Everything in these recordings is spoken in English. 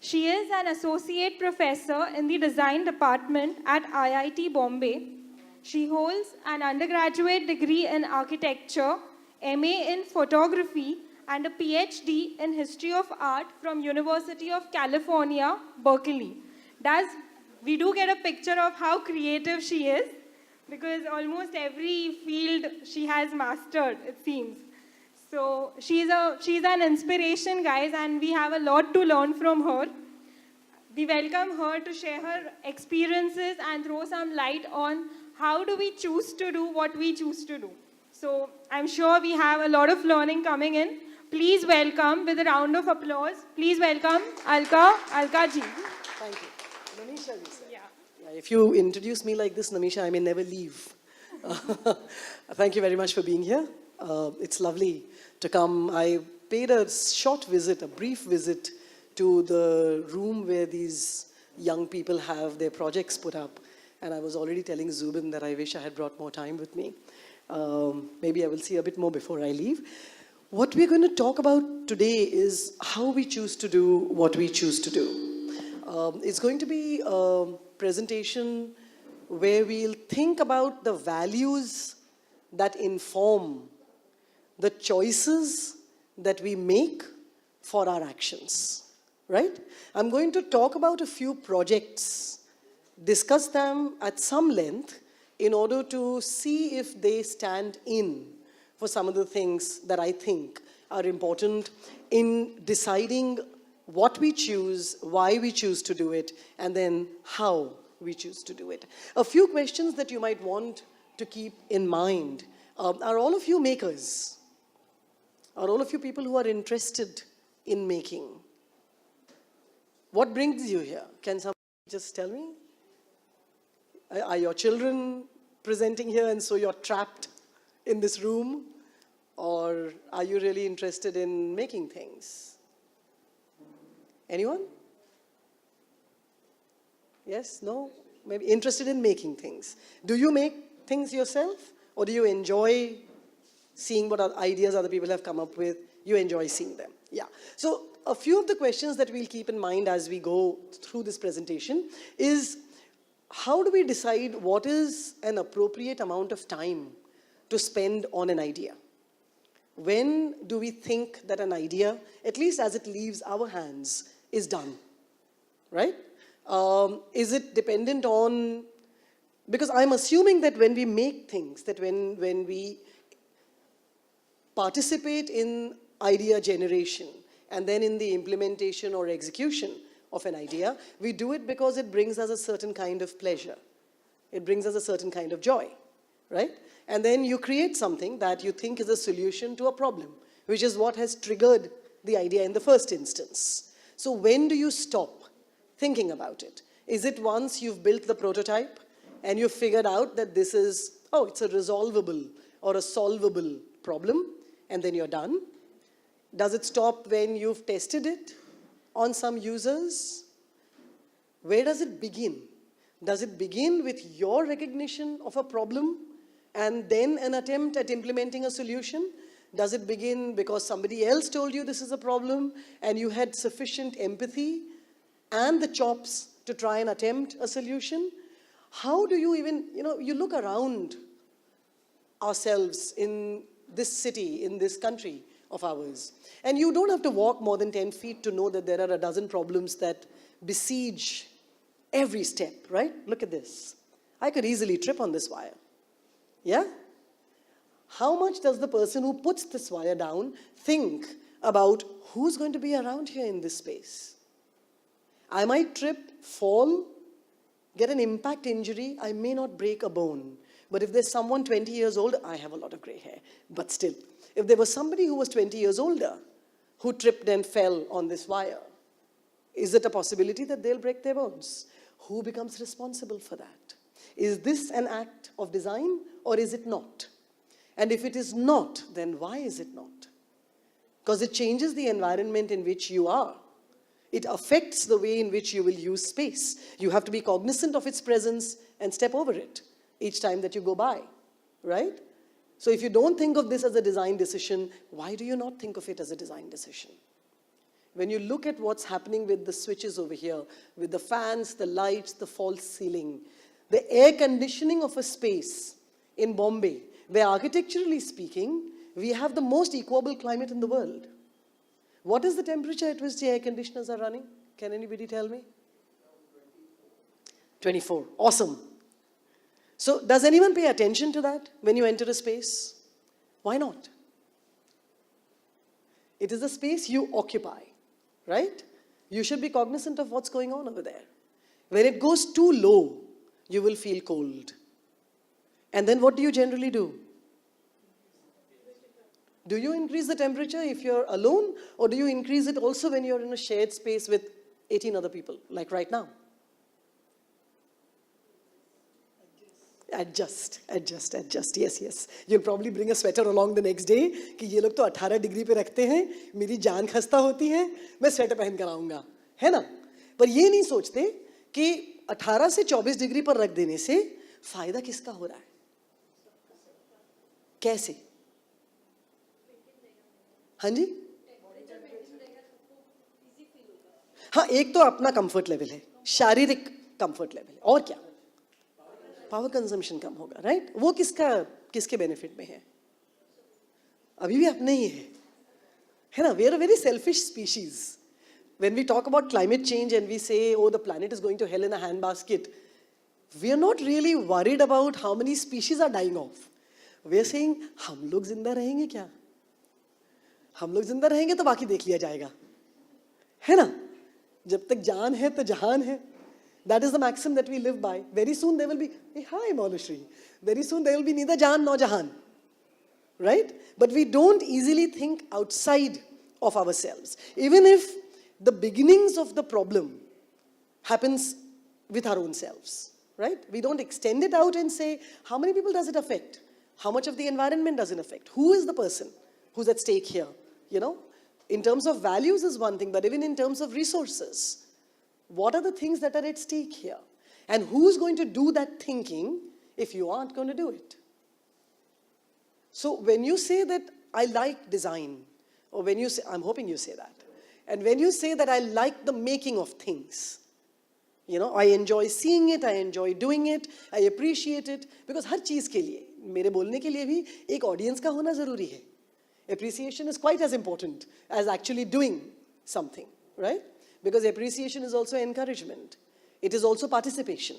She is an associate professor in the design department at IIT Bombay. She holds an undergraduate degree in architecture, MA in photography, and a Ph.D. in history of art from University of California, Berkeley. We do get a picture of how creative she is, because almost every field she has mastered, it seems. So she's an inspiration, guys, and we have a lot to learn from her. We welcome her to share her experiences and throw some light on how do we choose to do what we choose to do. So I'm sure we have a lot of learning coming in. Please welcome, with a round of applause, please welcome Alka ji. Thank you. Namisha ji, sir. Yeah, if you introduce me like this, Namisha, I may never leave. Thank you very much for being here. It's lovely to come. I paid a short visit, a brief visit to the room where these young people have their projects put up. And I was already telling Zubin that I wish I had brought more time with me. Maybe I will see a bit more before I leave. What we're going to talk about today is how we choose to do what we choose to do. It's going to be a presentation where we'll think about the values that inform the choices that we make for our actions, right? I'm going to talk about a few projects, discuss them at some length in order to see if they stand in for some of the things that I think are important in deciding what we choose, why we choose to do it, and then how we choose to do it. A few questions that you might want to keep in mind. Are all of you makers? Are all of you people who are interested in making? What brings you here? Can somebody just tell me? Are your children presenting here and so you're trapped in this room? Or are you really interested in making things? Anyone? Yes? No? Maybe interested in making things. Do you make things yourself? Or do you enjoy seeing what ideas other people have come up with? You enjoy seeing them. Yeah. So a few of the questions that we'll keep in mind as we go through this presentation is, how do we decide what is an appropriate amount of time to spend on an idea? When do we think that an idea, at least as it leaves our hands, is done, right? Is it dependent on, because I'm assuming that when we make things, that when we participate in idea generation and then in the implementation or execution of an idea, we do it because it brings us a certain kind of pleasure. It brings us a certain kind of joy, right? And then you create something that you think is a solution to a problem, which is what has triggered the idea in the first instance. So when do you stop thinking about it? Is it once you've built the prototype and you've figured out that this is, oh, it's a resolvable or a solvable problem, and then you're done? Does it stop when you've tested it on some users? Where does it begin? Does it begin with your recognition of a problem and then an attempt at implementing a solution? Does it begin because somebody else told you this is a problem and you had sufficient empathy and the chops to try and attempt a solution? How do you even, you look around ourselves in this city, in this country of ours, and you don't have to walk more than 10 feet to know that there are a dozen problems that besiege every step, right? Look at this. I could easily trip on this wire. Yeah? How much does the person who puts this wire down think about who's going to be around here in this space? I might trip, fall, get an impact injury. I may not break a bone. But if there's someone 20 years older, I have a lot of gray hair, but still. If there was somebody who was 20 years older who tripped and fell on this wire, is it a possibility that they'll break their bones? Who becomes responsible for that? Is this an act of design or is it not? And if it is not, then why is it not? Because it changes the environment in which you are. It affects the way in which you will use space. You have to be cognizant of its presence and step over it each time that you go by, right? So if you don't think of this as a design decision, why do you not think of it as a design decision? When you look at what's happening with the switches over here, with the fans, the lights, the false ceiling, the air conditioning of a space in Bombay, where architecturally speaking, we have the most equable climate in the world. What is the temperature at which the air conditioners are running? Can anybody tell me? 24. Awesome. So does anyone pay attention to that when you enter a space? Why not? It is the space you occupy, right? You should be cognizant of what's going on over there. When it goes too low, you will feel cold. And then what do you generally do? Do you increase the temperature if you're alone, or do you increase it also when you're in a shared space with 18 other people, like right now? Adjust. Yes. You'll probably bring a sweater along the next day कि ये लोग तो 18 degree पे रखते हैं, मेरी जान खस्ता होती है, मैं स्वेटर पहन कर आऊँगा, है ना? पर ये नहीं सोचते कि 18 से 24 डिग्री पर रख देने से फायदा किसका हो रहा है? कैसे? हाँ जी? हाँ, एक तो अपना कंफर्ट लेवल है, शारीरिक कंफर्ट लेवल है, और क्या? पावर कंजम्पशन कम होगा, राइट? वो किसके बेनिफिट में है? अभी भी अपने ही है ना? We are a very selfish species. When we talk about climate change and we say, oh, the planet is going to hell in a handbasket, we are not really worried about how many species are dying off. We are saying, हम लोग जिंदा रहेंगे क्या? हम लोग जिंदा रहेंगे तो बाकी देख लिया जाएगा, है ना? जब तक जान है तो जहान है. That is the maxim that we live by. Very soon there will be, hey, hi Maulashree. Very soon there will be neither Jaan nor Jahan. Right? But we don't easily think outside of ourselves. Even if the beginnings of the problem happens with our own selves. Right? We don't extend it out and say, how many people does it affect? How much of the environment does it affect? Who is the person who's at stake here? You know? In terms of values is one thing, but even in terms of resources, what are the things that are at stake here? And who's going to do that thinking if you aren't going to do it? So when you say that I like design, or when you say, I'm hoping you say that, and when you say that I like the making of things, you know, I enjoy seeing it, I enjoy doing it, I appreciate it, because हर चीज़ के लिए, मेरे बोलने के लिए भी एक audience का होना ज़रूरी है. Appreciation is quite as important as actually doing something, right? Because appreciation is also encouragement. It is also participation.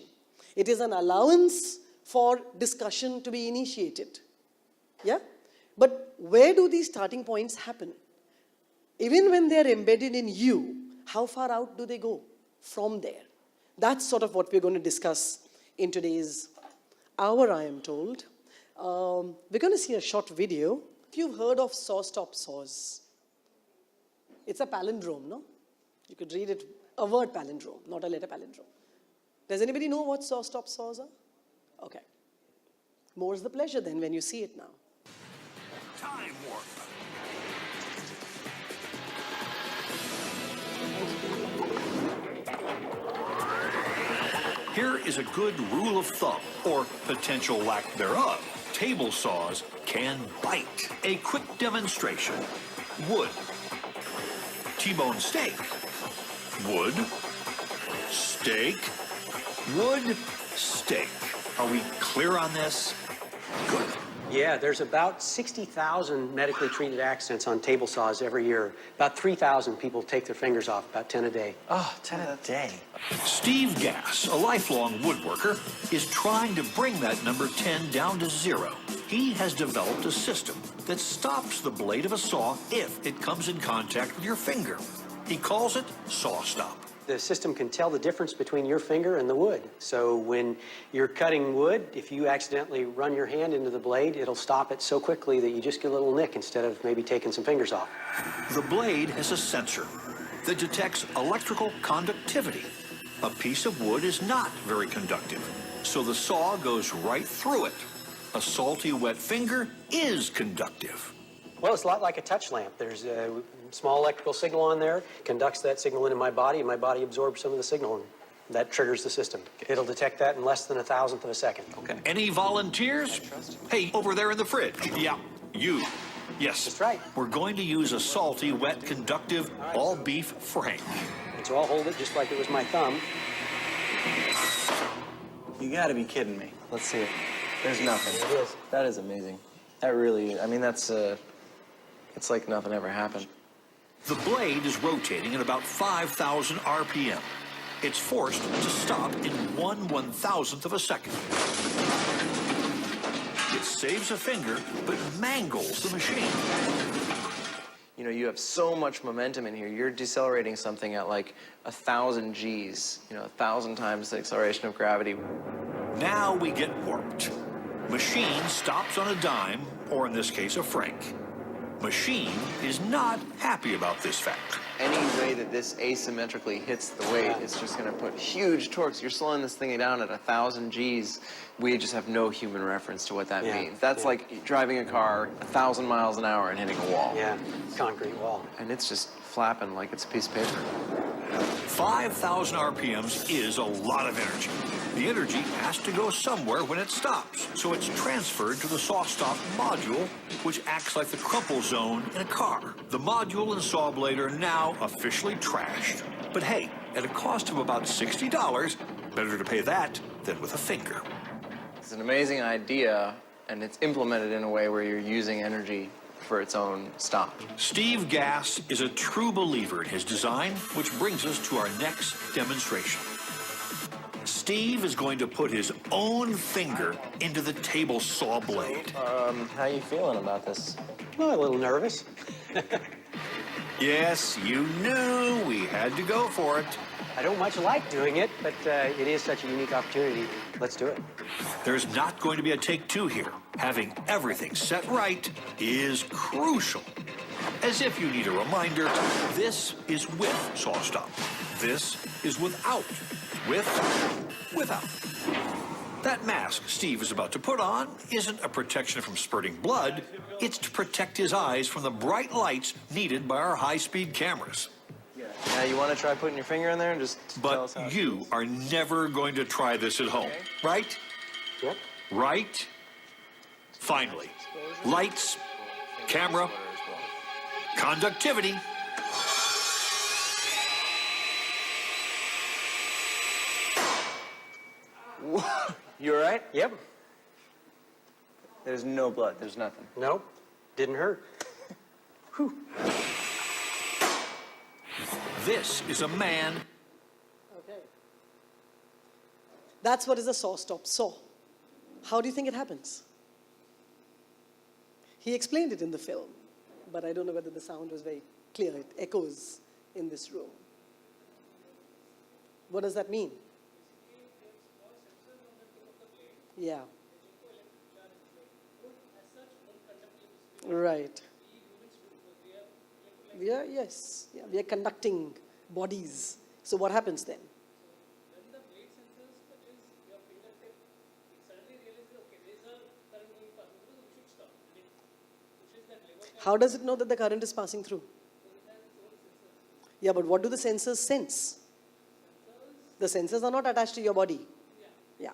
It is an allowance for discussion to be initiated. Yeah? But where do these starting points happen? Even when they are embedded in you, how far out do they go from there? That's sort of what we're going to discuss in today's hour, I am told. We're going to see a short video. If you've heard of saw, stop, saws. It's a palindrome, no? You could read it, a word palindrome, not a letter palindrome. Does anybody know what saw, stop, saws are? Okay. More's the pleasure then when you see it now. Time warp. Here is a good rule of thumb, or potential lack thereof. Table saws can bite. A quick demonstration. Wood. T-bone steak. Wood. Steak. Wood. Steak. Are we clear on this? Good. Yeah, there's about 60,000 medically treated accidents on table saws every year. About 3,000 people take their fingers off, about 10 a day. Oh, 10 a day. Steve Gass, a lifelong woodworker, is trying to bring that number 10 down to 0. He has developed a system that stops the blade of a saw if it comes in contact with your finger. He calls it Saw Stop. The system can tell the difference between your finger and the wood. So when you're cutting wood, if you accidentally run your hand into the blade, it'll stop it so quickly that you just get a little nick instead of maybe taking some fingers off. The blade has a sensor that detects electrical conductivity. A piece of wood is not very conductive, so the saw goes right through it. A salty, wet finger is conductive. Well, it's a lot like a touch lamp. There's a small electrical signal on there, conducts that signal into my body, and my body absorbs some of the signal, and that triggers the system. It'll detect that in less than 1,000th of a second. Okay. Any volunteers? Hey, over there in the fridge. Yeah, you. Yes, That's right. we're going to use a salty, wet, conductive, all-beef Frank. So I'll hold it just like it was my thumb. You gotta be kidding me. Let's see it. There's nothing. It is. That is amazing. That really, I mean, that's, it's like nothing ever happened. The blade is rotating at about 5,000 RPM. It's forced to stop in 1/1000th of a second. It saves a finger, but mangles the machine. You know, you have so much momentum in here. You're decelerating something at like 1,000 Gs, you know, 1,000 times the acceleration of gravity. Now we get warped. Machine stops on a dime, or in this case, a franc. Machine is not happy about this fact. Any way that this asymmetrically hits the weight, it's just going to put huge torques. You're slowing this thing down at 1,000 Gs. We just have no human reference to what that means. That's like driving a car 1,000 miles an hour and hitting a wall. Yeah, concrete wall. And it's just flapping like it's a piece of paper. 5,000 RPMs is a lot of energy. The energy has to go somewhere when it stops, so it's transferred to the saw-stop module, which acts like the crumple zone in a car. The module and saw blade are now officially trashed. But hey, at a cost of about $60, better to pay that than with a finger. It's an amazing idea, and it's implemented in a way where you're using energy for its own stop. Steve Gass is a true believer in his design, which brings us to our next demonstration. Steve is going to put his own finger into the table saw blade. How you feeling about this? Well, a little nervous. Yes, you knew we had to go for it. I don't much like doing it, but it is such a unique opportunity. Let's do it. There's not going to be a take two here. Having everything set right is crucial. As if you need a reminder, this is with saw stop. This is without. With, without. That mask Steve is about to put on isn't a protection from spurting blood. It's to protect his eyes from the bright lights needed by our high-speed cameras. Now, you want to try putting your finger in there and just tell us how But it you feels? are never going to try this at home, right? Yep. Right? Finally, lights, camera, conductivity. You all right? Yep. There's no blood. There's nothing. Nope. Didn't hurt. This is a man. Okay. That's what is a saw stop saw. How do you think it happens? He explained it in the film, but I don't know whether the sound was very clear. It echoes in this room. What does that mean? Yeah. Right. We are, yes, yeah, we are conducting bodies. So what happens then? How does it know that the current is passing through? Yeah, but what do the sensors sense? The sensors are not attached to your body. Yeah.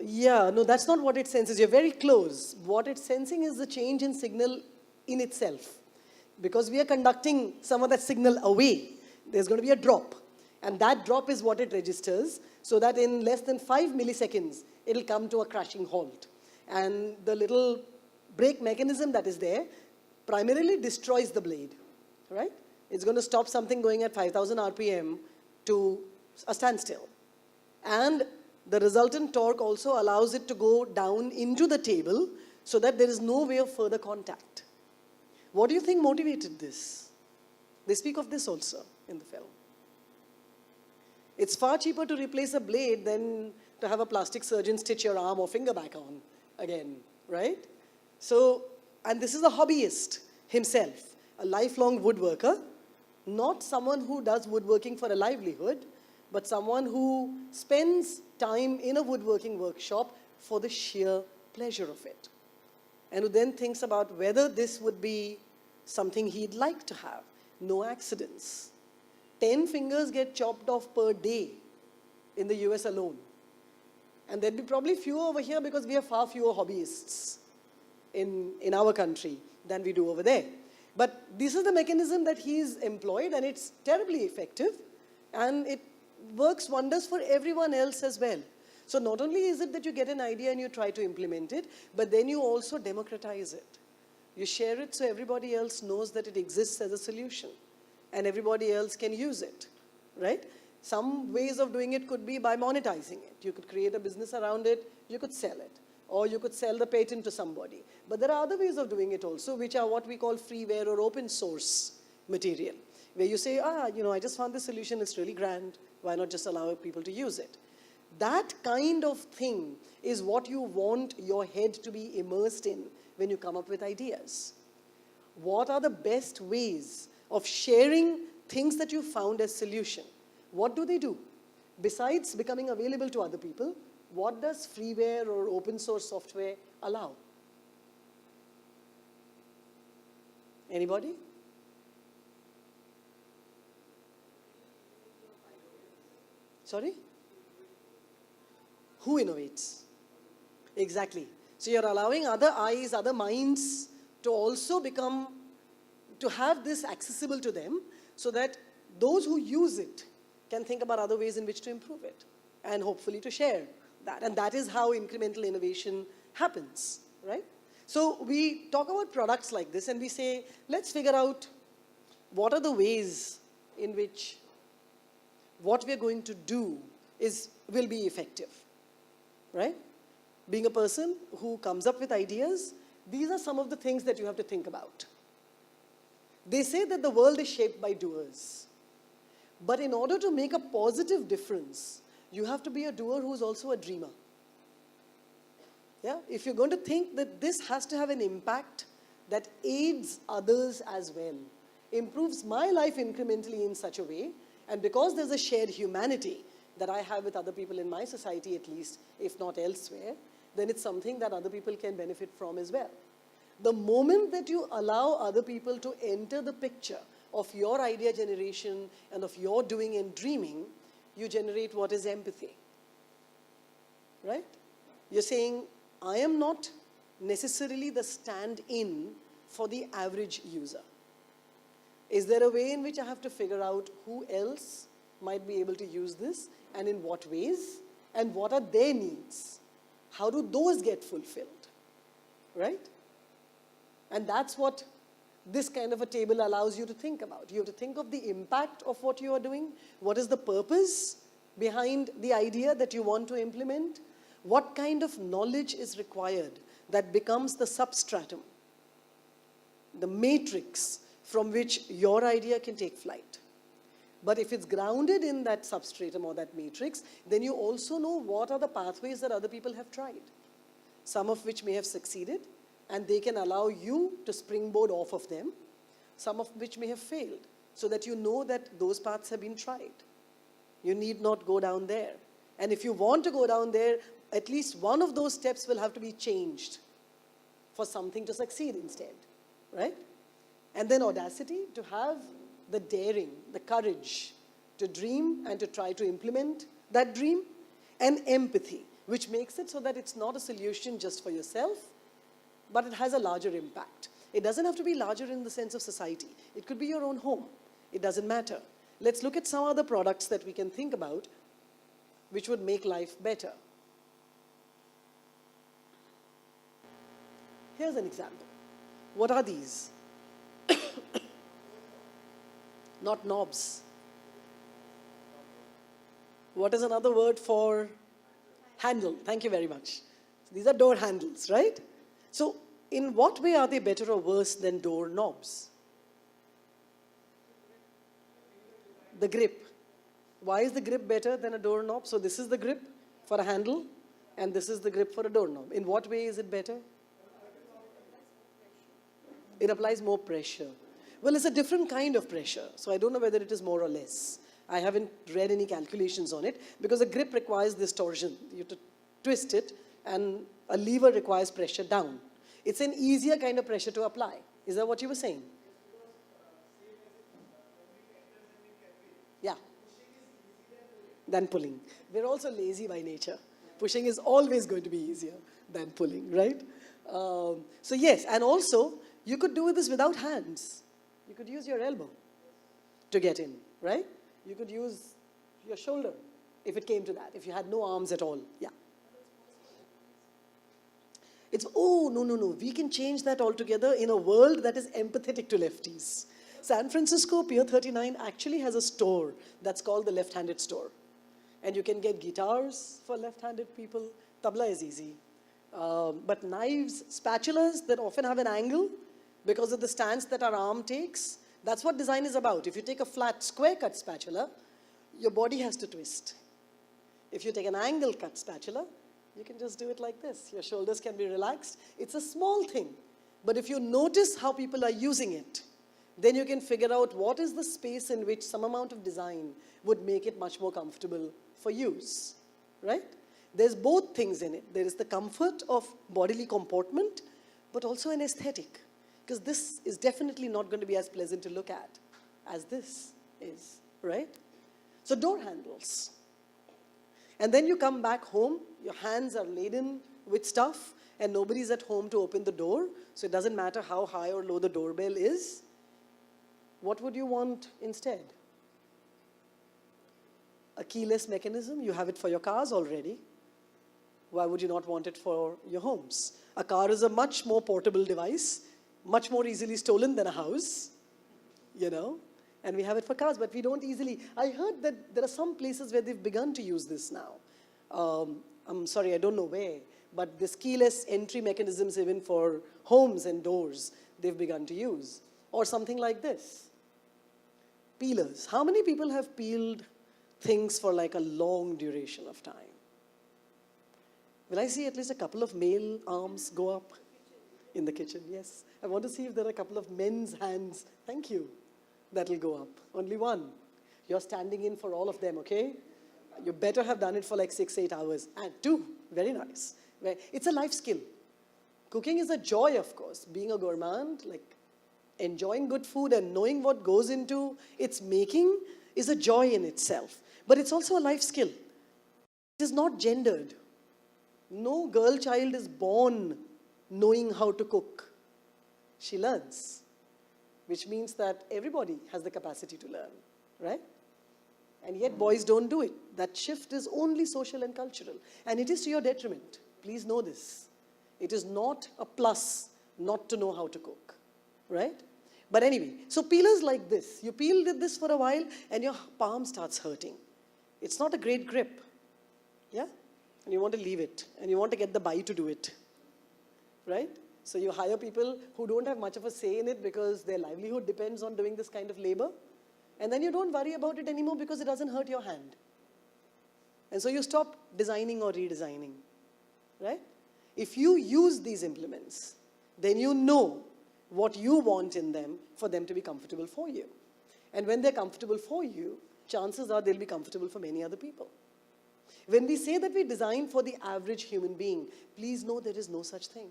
Yeah, no, that's not what it senses. You're very close. What it's sensing is the change in signal in itself. Because we are conducting some of that signal away, there's going to be a drop. And that drop is what it registers, so that in less than 5 milliseconds, it'll come to a crashing halt. And the little brake mechanism that is there primarily destroys the blade, right? It's going to stop something going at 5,000 RPM to a standstill. And the resultant torque also allows it to go down into the table so that there is no way of further contact. What do you think motivated this? They speak of this also in the film. It's far cheaper to replace a blade than to have a plastic surgeon stitch your arm or finger back on again, right? So, and this is a hobbyist himself, a lifelong woodworker, not someone who does woodworking for a livelihood, but someone who spends time in a woodworking workshop for the sheer pleasure of it. And who then thinks about whether this would be something he'd like to have. No accidents. 10 fingers get chopped off per day in the US alone. And there'd be probably fewer over here because we have far fewer hobbyists in our country than we do over there. But this is the mechanism that he's employed, and it's terribly effective, and it works wonders for everyone else as well. So not only is it that you get an idea and you try to implement it, but then you also democratize it. You share it so everybody else knows that it exists as a solution, and everybody else can use it, right? Some ways of doing it could be by monetizing it. You could create a business around it, you could sell it, or you could sell the patent to somebody. But there are other ways of doing it also, which are what we call freeware or open source material, where you say, I just found this solution, it's really grand, why not just allow people to use it? That kind of thing is what you want your head to be immersed in when you come up with ideas. What are the best ways of sharing things that you found as solution? What do they do? Besides becoming available to other people, what does freeware or open source software allow? Anybody? Sorry? Who innovates? Exactly. So you're allowing other eyes, other minds to also to have this accessible to them, so that those who use it can think about other ways in which to improve it, and hopefully to share that. And that is how incremental innovation happens, right? So we talk about products like this and we say, let's figure out what are the ways in which what we're going to do will be effective, right? Being a person who comes up with ideas, these are some of the things that you have to think about. They say that the world is shaped by doers. But in order to make a positive difference, you have to be a doer who's also a dreamer. Yeah? If you're going to think that this has to have an impact that aids others as well, improves my life incrementally in such a way, and because there's a shared humanity that I have with other people in my society at least, if not elsewhere, then it's something that other people can benefit from as well. The moment that you allow other people to enter the picture of your idea generation and of your doing and dreaming, you generate what is empathy, right? You're saying, I am not necessarily the stand-in for the average user. Is there a way in which I have to figure out who else might be able to use this, and in what ways, and what are their needs? How do those get fulfilled, right? And that's what this kind of a table allows you to think about. You have to think of the impact of what you are doing. What is the purpose behind the idea that you want to implement? What kind of knowledge is required that becomes the substratum, the matrix from which your idea can take flight? But if it's grounded in that substratum or that matrix, then you also know what are the pathways that other people have tried, some of which may have succeeded, and they can allow you to springboard off of them, some of which may have failed, so that you know that those paths have been tried. You need not go down there. And if you want to go down there, at least one of those steps will have to be changed for something to succeed instead, right? And then audacity, to have the daring, the courage to dream and to try to implement that dream, and empathy, which makes it so that it's not a solution just for yourself, but it has a larger impact. It doesn't have to be larger in the sense of society. It could be your own home. It doesn't matter. Let's look at some other products that we can think about which would make life better. Here's an example. What are these? Not knobs. What is another word for handle? Thank you very much. These are door handles, right? So, in what way are they better or worse than door knobs? The grip. Why is the grip better than a doorknob? So this is the grip for a handle, and this is the grip for a doorknob. In what way is it better? It applies more pressure. Well, it's a different kind of pressure, so I don't know whether it is more or less. I haven't read any calculations on it, because a grip requires this torsion. You have to twist it, and a lever requires pressure down. It's an easier kind of pressure to apply. Is that what you were saying? Yeah. Than pulling. We're also lazy by nature. Pushing is always going to be easier than pulling, right? So yes, and also, you could do this without hands. You could use your elbow to get in, right? You could use your shoulder if it came to that, if you had no arms at all. Yeah. Oh, no. We can change that altogether in a world that is empathetic to lefties. San Francisco Pier 39 actually has a store that's called the Left-Handed Store. And you can get guitars for left-handed people. Tabla is easy. But knives, spatulas that often have an angle because of the stance that our arm takes, that's what design is about. If you take a flat square cut spatula, your body has to twist. If you take an angle cut spatula, you can just do it like this. Your shoulders can be relaxed. It's a small thing. But if you notice how people are using it, then you can figure out what is the space in which some amount of design would make it much more comfortable for use, right? There's both things in it. There is the comfort of bodily comportment, but also an aesthetic. Because this is definitely not going to be as pleasant to look at as this is, right? So door handles. And then you come back home, your hands are laden with stuff, and nobody's at home to open the door, so it doesn't matter how high or low the doorbell is. What would you want instead? A keyless mechanism? You have it for your cars already. Why would you not want it for your homes? A car is a much more portable device, much more easily stolen than a house, you know? And we have it for cars, but we don't easily. I heard that there are some places where they've begun to use this now. I'm sorry, I don't know where, but this keyless entry mechanisms even for homes and doors, they've begun to use. Or something like this. Peelers. How many people have peeled things for like a long duration of time? Will I see at least a couple of male arms go up in the kitchen? Yes. I want to see if there are a couple of men's hands. Thank you. That'll go up. Only one. You're standing in for all of them, okay? You better have done it for like 6-8 hours. And 2, very nice. It's a life skill. Cooking is a joy, of course. Being a gourmand, like enjoying good food and knowing what goes into its making is a joy in itself. But it's also a life skill. It is not gendered. No girl child is born knowing how to cook. She learns. Which means that everybody has the capacity to learn, right? And yet boys don't do it. That shift is only social and cultural. And it is to your detriment. Please know this. It is not a plus not to know how to cook, right? But anyway, so peelers like this. You peel this for a while and your palm starts hurting. It's not a great grip, yeah? And you want to leave it. And you want to get the bhai to do it, right? So you hire people who don't have much of a say in it because their livelihood depends on doing this kind of labor. And then you don't worry about it anymore because it doesn't hurt your hand. And so you stop designing or redesigning, right? If you use these implements, then you know what you want in them for them to be comfortable for you. And when they're comfortable for you, chances are they'll be comfortable for many other people. When we say that we design for the average human being, please know there is no such thing.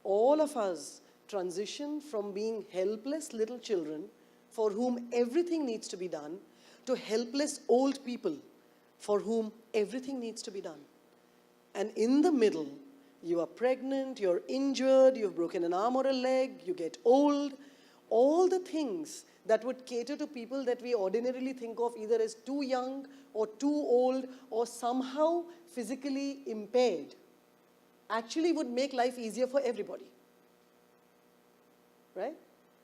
All of us transition from being helpless little children for whom everything needs to be done to helpless old people for whom everything needs to be done. And in the middle, you are pregnant, you're injured, you've broken an arm or a leg, you get old, all the things that would cater to people that we ordinarily think of either as too young or too old or somehow physically impaired actually would make life easier for everybody, right?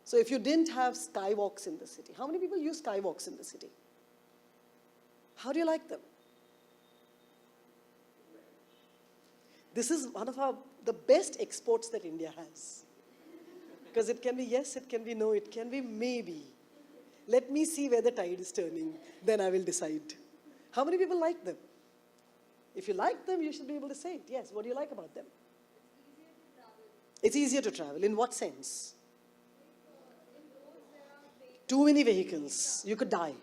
So if you didn't have skywalks in the city, how many people use skywalks in the city? How do you like them? This is one of the best exports that India has. Because it can be yes, it can be no, it can be maybe. Let me see where the tide is turning, then I will decide. How many people like them? If you like them, you should be able to say it. Yes, what do you like about them? It's easier to travel. In what sense? Too many vehicles. You could die.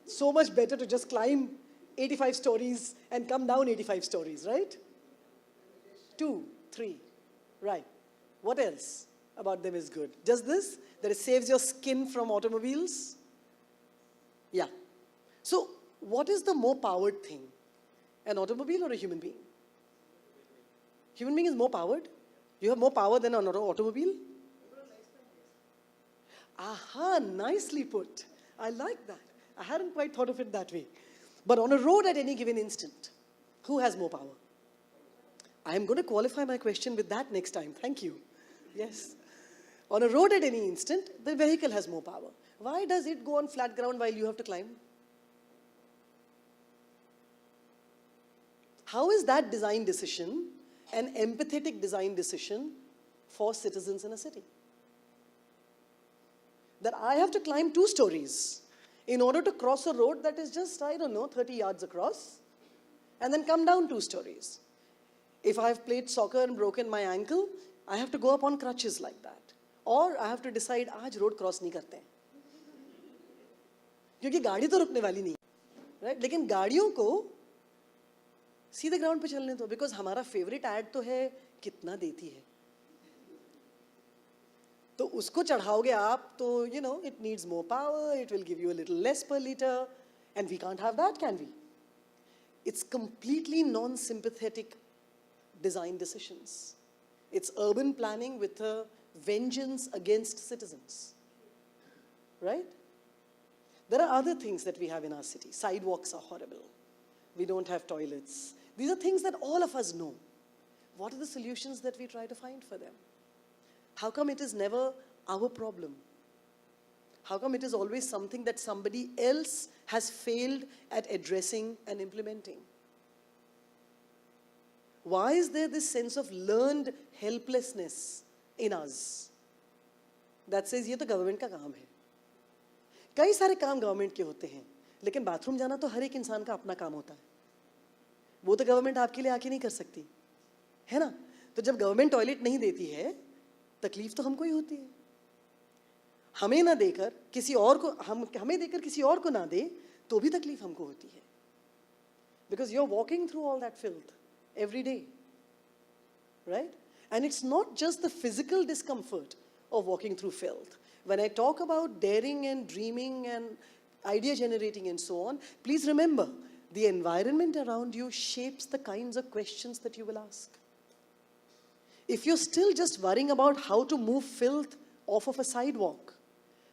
So much better to just climb 85 stories and come down 85 stories, right? 2, 3, right. What else about them is good? Just this, that it saves your skin from automobiles? Yeah. So what is the more powered thing? An automobile or a human being? Human being is more powered. You have more power than an automobile? Aha, nicely put. I like that. I hadn't quite thought of it that way. But on a road at any given instant, who has more power? I am going to qualify my question with that next time. Thank you. Yes. On a road at any instant, the vehicle has more power. Why does it go on flat ground while you have to climb? How is that design decision an empathetic design decision for citizens in a city? That I have to climb 2 stories in order to cross a road that is just, 30 yards across, and then come down 2 stories. If I've played soccer and broken my ankle, I have to go up on crutches like that. Or I have to decide, आज road cross नहीं करते हैं. क्योंकि गाड़ी तो रुकने वाली नहीं, right? लेकिन गाड़ियों को सीधे ग्राउंड पे चलने दो, because हमारा फेवरेट ऐड तो है कितना देती है. तो उसको चढ़ाओगे आप तो it needs more power, it will give you a little less per liter, and we can't have that, can we? It's completely non-sympathetic design decisions. It's urban planning with a vengeance against citizens, right? There are other things that we have in our city. Sidewalks are horrible. We don't have toilets. These are things that all of us know. What are the solutions that we try to find for them? How come it is never our problem? How come it is always something that somebody else has failed at addressing and implementing? Why is there this sense of learned helplessness in us that says, ये तो government का काम है? कई सारे काम government के होते हैं, लेकिन bathroom जाना तो हर एक इंसान का अपना काम होता है. वो तो government आपके लिए आके नहीं कर सकती, है ना? तो जब government toilet नहीं देती है, तकलीफ तो हमको ही होती है. हमें ना देकर किसी और को हमें देकर किसी और को ना दे तो भी तकलीफ हमको होती है. Because you're walking through all that filth every day, right? And it's not just the physical discomfort of walking through filth. When I talk about daring and dreaming and idea generating and so on, please remember, the environment around you shapes the kinds of questions that you will ask. If you're still just worrying about how to move filth off of a sidewalk,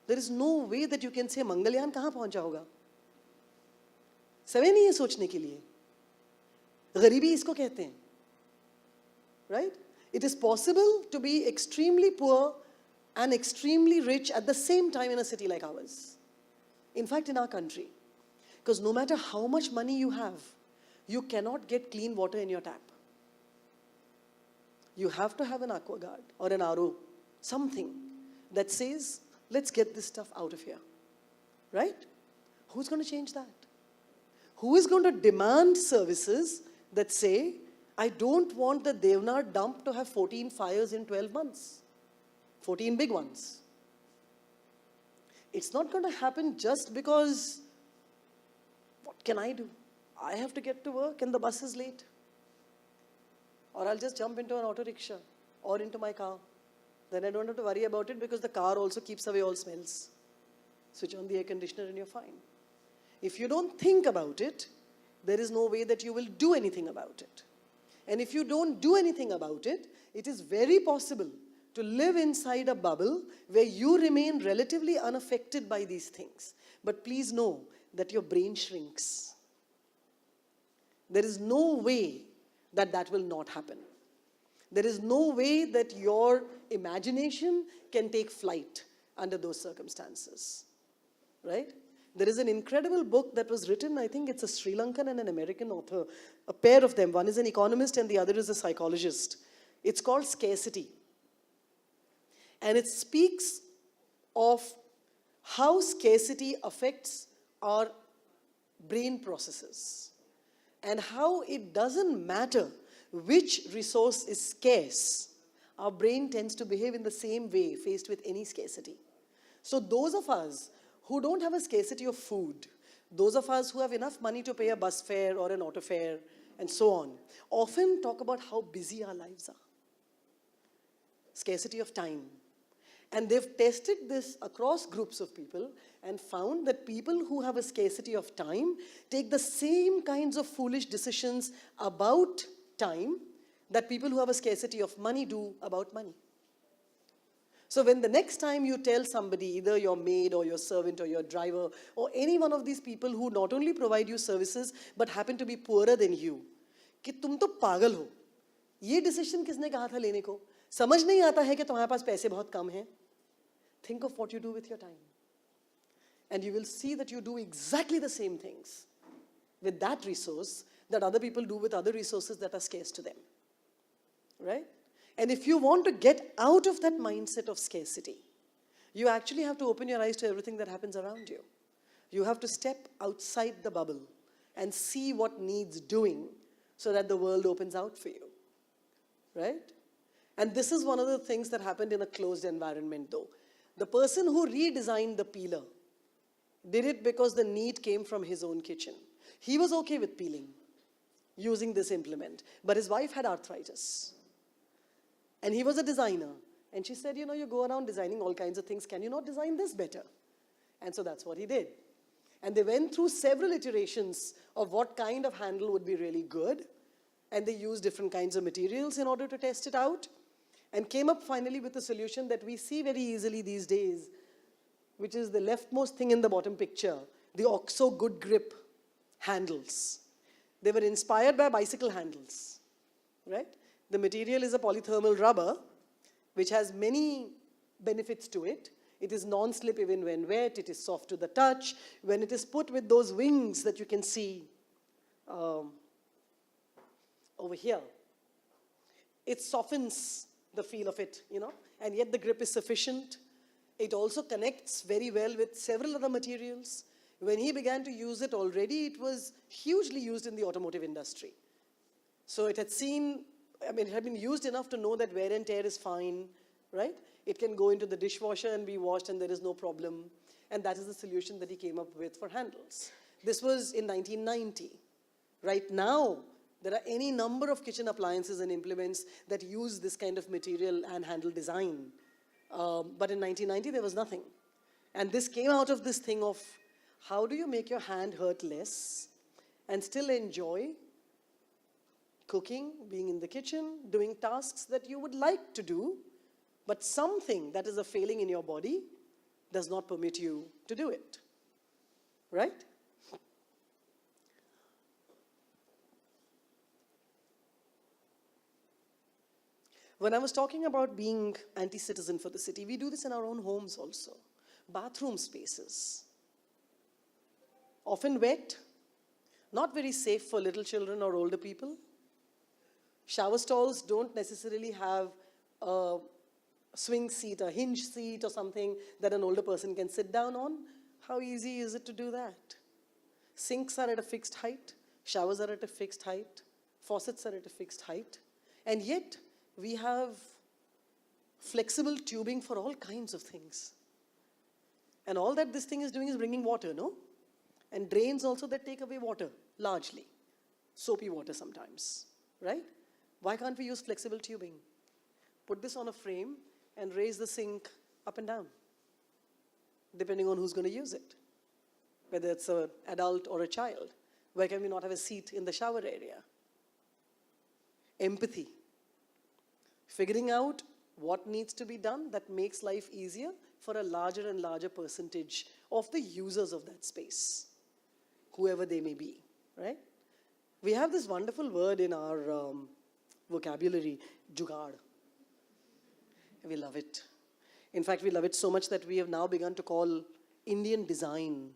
there is no way that you can say, Mangalyaan कहाँ पहुँचा होगा? समय नहीं है सोचने के लिए. गरीबी इसको कहते हैं, right? It is possible to be extremely poor and extremely rich at the same time in a city like ours. In fact, in our country. Because no matter how much money you have, you cannot get clean water in your tap. You have to have an aquaguard or an RO, something that says, let's get this stuff out of here, right? Who's going to change that? Who is going to demand services that say, I don't want the Devnar dump to have 14 fires in 12 months, 14 big ones. It's not going to happen just because, what can I do? I have to get to work and the bus is late. Or I'll just jump into an auto rickshaw or into my car. Then I don't have to worry about it because the car also keeps away all smells. Switch on the air conditioner and you're fine. If you don't think about it, there is no way that you will do anything about it. And if you don't do anything about it, it is very possible to live inside a bubble where you remain relatively unaffected by these things. But please know that your brain shrinks. There is no way that that will not happen. There is no way that your imagination can take flight under those circumstances, right? There is an incredible book that was written, I think it's a Sri Lankan and an American author, a pair of them. One is an economist and the other is a psychologist. It's called Scarcity. And it speaks of how scarcity affects our brain processes and how it doesn't matter which resource is scarce, our brain tends to behave in the same way faced with any scarcity. So those of us who don't have a scarcity of food, those of us who have enough money to pay a bus fare or an auto fare and so on, often talk about how busy our lives are. Scarcity of time. And they've tested this across groups of people and found that people who have a scarcity of time take the same kinds of foolish decisions about time that people who have a scarcity of money do about money. So when the next time you tell somebody, either your maid or your servant or your driver or any one of these people who not only provide you services but happen to be poorer than you, कि तुम तो पागल हो, ये decision किसने कहा था लेने को? समझ नहीं आता है कि तुम्हारे पास पैसे बहुत कम हैं. Think of what you do with your time. And you will see that you do exactly the same things with that resource that other people do with other resources that are scarce to them. Right? And if you want to get out of that mindset of scarcity, you actually have to open your eyes to everything that happens around you. You have to step outside the bubble and see what needs doing so that the world opens out for you. Right? And this is one of the things that happened in a closed environment though. The person who redesigned the peeler did it because the need came from his own kitchen. He was okay with peeling using this implement, but his wife had arthritis. And he was a designer. And she said, you know, you go around designing all kinds of things. Can you not design this better? And so that's what he did. And they went through several iterations of what kind of handle would be really good. And they used different kinds of materials in order to test it out. And came up finally with a solution that we see very easily these days, which is the leftmost thing in the bottom picture, the OXO good grip handles. They were inspired by bicycle handles, right? The material is a polythermal rubber, which has many benefits to it. It is non-slip even when wet. It is soft to the touch. When it is put with those wings that you can see over here, it softens the feel of it, you know, and yet the grip is sufficient. It also connects very well with several other materials. When he began to use it already, it was hugely used in the automotive industry. So it had seen, I mean, it had been used enough to know that wear and tear is fine, right? It can go into the dishwasher and be washed and there is no problem. And that is the solution that he came up with for handles. This was in 1990. Right now, there are any number of kitchen appliances and implements that use this kind of material and handle design. But in 1990, there was nothing. And this came out of this thing of how do you make your hand hurt less and still enjoy cooking, being in the kitchen, doing tasks that you would like to do, but something that is a failing in your body does not permit you to do it. Right? When I was talking about being anti-citizen for the city, we do this in our own homes also. Bathroom spaces. Often wet, not very safe for little children or older people. Shower stalls don't necessarily have a swing seat, a hinge seat or something that an older person can sit down on. How easy is it to do that? Sinks are at a fixed height. Showers are at a fixed height. Faucets are at a fixed height. And yet, we have flexible tubing for all kinds of things. And all that this thing is doing is bringing water, no? And drains also that take away water, largely. Soapy water sometimes, right? Why can't we use flexible tubing? Put this on a frame and raise the sink up and down, depending on who's going to use it. Whether it's an adult or a child. Why can we not have a seat in the shower area? Empathy. Figuring out what needs to be done that makes life easier for a larger and larger percentage of the users of that space, whoever they may be, right? We have this wonderful word in our vocabulary, jugaad. We love it. In fact, we love it so much that we have now begun to call Indian design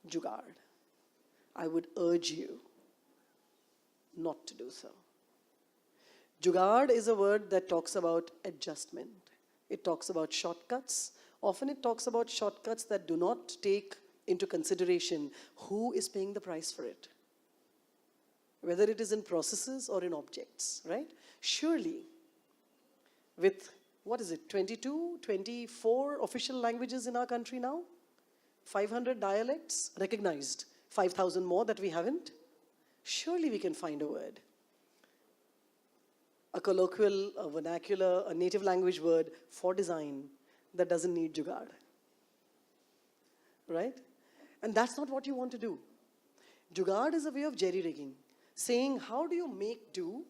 jugaad. I would urge you not to do so. Jugaad is a word that talks about adjustment. It talks about shortcuts. Often it talks about shortcuts that do not take into consideration who is paying the price for it. Whether it is in processes or in objects, right? Surely, with, 22, 24 official languages in our country now? 500 dialects recognized, 5,000 more that we haven't? Surely we can find a word. A colloquial, a vernacular, a native language word for design that doesn't need jugaad. Right? And that's not what you want to do. Jugaad is a way of jerry-rigging, saying how do you make do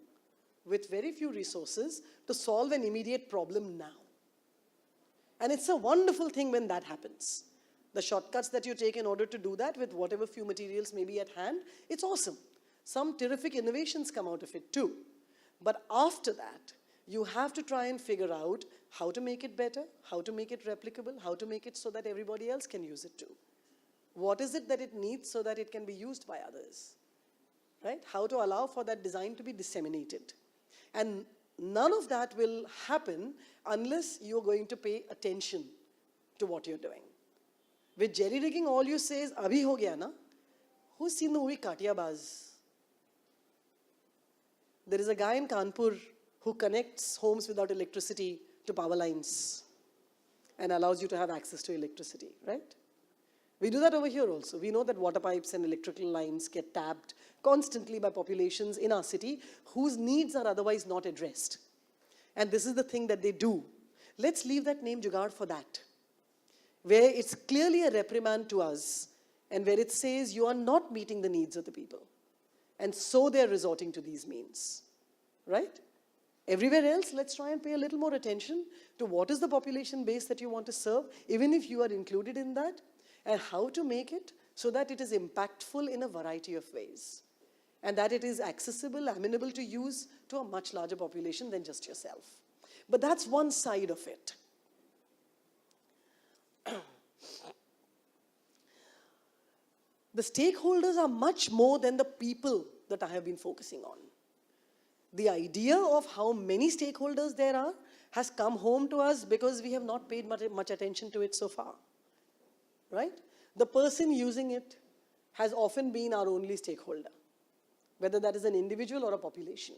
with very few resources to solve an immediate problem now. And it's a wonderful thing when that happens. The shortcuts that you take in order to do that with whatever few materials may be at hand, it's awesome. Some terrific innovations come out of it too. But after that, you have to try and figure out how to make it better, how to make it replicable, how to make it so that everybody else can use it too. What is it that it needs so that it can be used by others? Right? How to allow for that design to be disseminated. And none of that will happen unless you're going to pay attention to what you're doing. With jerry-rigging, all you say is, abhi ho gaya na? Who's seen the movie Katiyabaz? There is a guy in Kanpur who connects homes without electricity to power lines and allows you to have access to electricity, right? We do that over here also. We know that water pipes and electrical lines get tapped constantly by populations in our city whose needs are otherwise not addressed. And this is the thing that they do. Let's leave that name Jugaad for that, where it's clearly a reprimand to us and where it says you are not meeting the needs of the people. And so they're resorting to these means, right? Everywhere else, let's try and pay a little more attention to what is the population base that you want to serve, even if you are included in that, and how to make it so that it is impactful in a variety of ways, and that it is accessible, amenable to use to a much larger population than just yourself. But that's one side of it. The stakeholders are much more than the people that I have been focusing on. The idea of how many stakeholders there are has come home to us because we have not paid much attention to it so far. Right? The person using it has often been our only stakeholder, whether that is an individual or a population.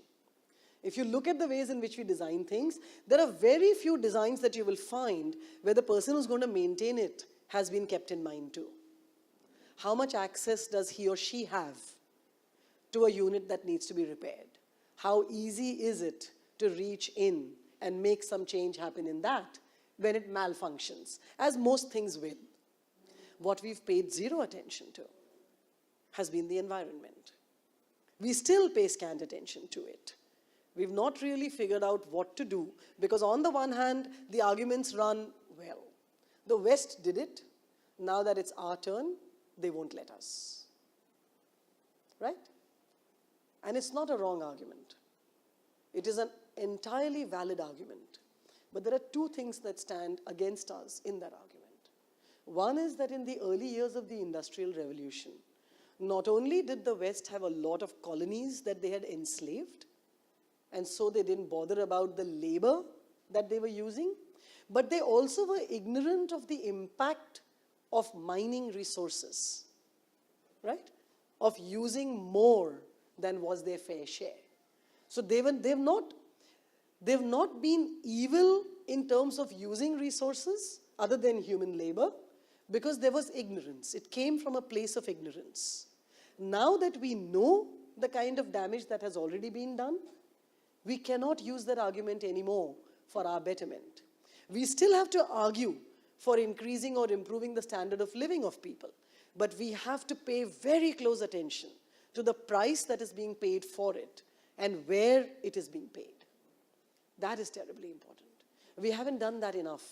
If you look at the ways in which we design things, there are very few designs that you will find where the person who's going to maintain it has been kept in mind too. How much access does he or she have to a unit that needs to be repaired? How easy is it to reach in and make some change happen in that when it malfunctions, as most things will? What we've paid zero attention to has been the environment. We still pay scant attention to it. We've not really figured out what to do because on the one hand, the arguments run, well, the West did it. Now that it's our turn, they won't let us. Right? And it's not a wrong argument. It is an entirely valid argument. But there are two things that stand against us in that argument. One is that in the early years of the Industrial Revolution, not only did the West have a lot of colonies that they had enslaved, and so they didn't bother about the labor that they were using, but they also were ignorant of the impact of mining resources, right? Of using more than was their fair share. So they've not been evil in terms of using resources other than human labor, because there was ignorance. It came from a place of ignorance. Now that we know the kind of damage that has already been done, we cannot use that argument anymore for our betterment. We still have to argue for increasing or improving the standard of living of people, but we have to pay very close attention to the price that is being paid for it and where it is being paid. That is terribly important. We haven't done that enough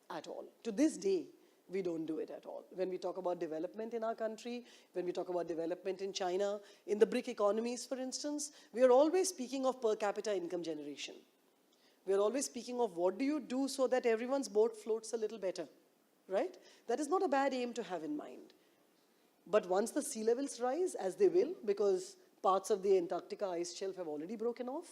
at all. To this day, we don't do it at all. When we talk about development in our country, when we talk about development in China, in the BRIC economies, for instance, we are always speaking of per capita income generation. We are always speaking of what do you do so that everyone's boat floats a little better, right? That is not a bad aim to have in mind. But once the sea levels rise, as they will, because parts of the Antarctica ice shelf have already broken off,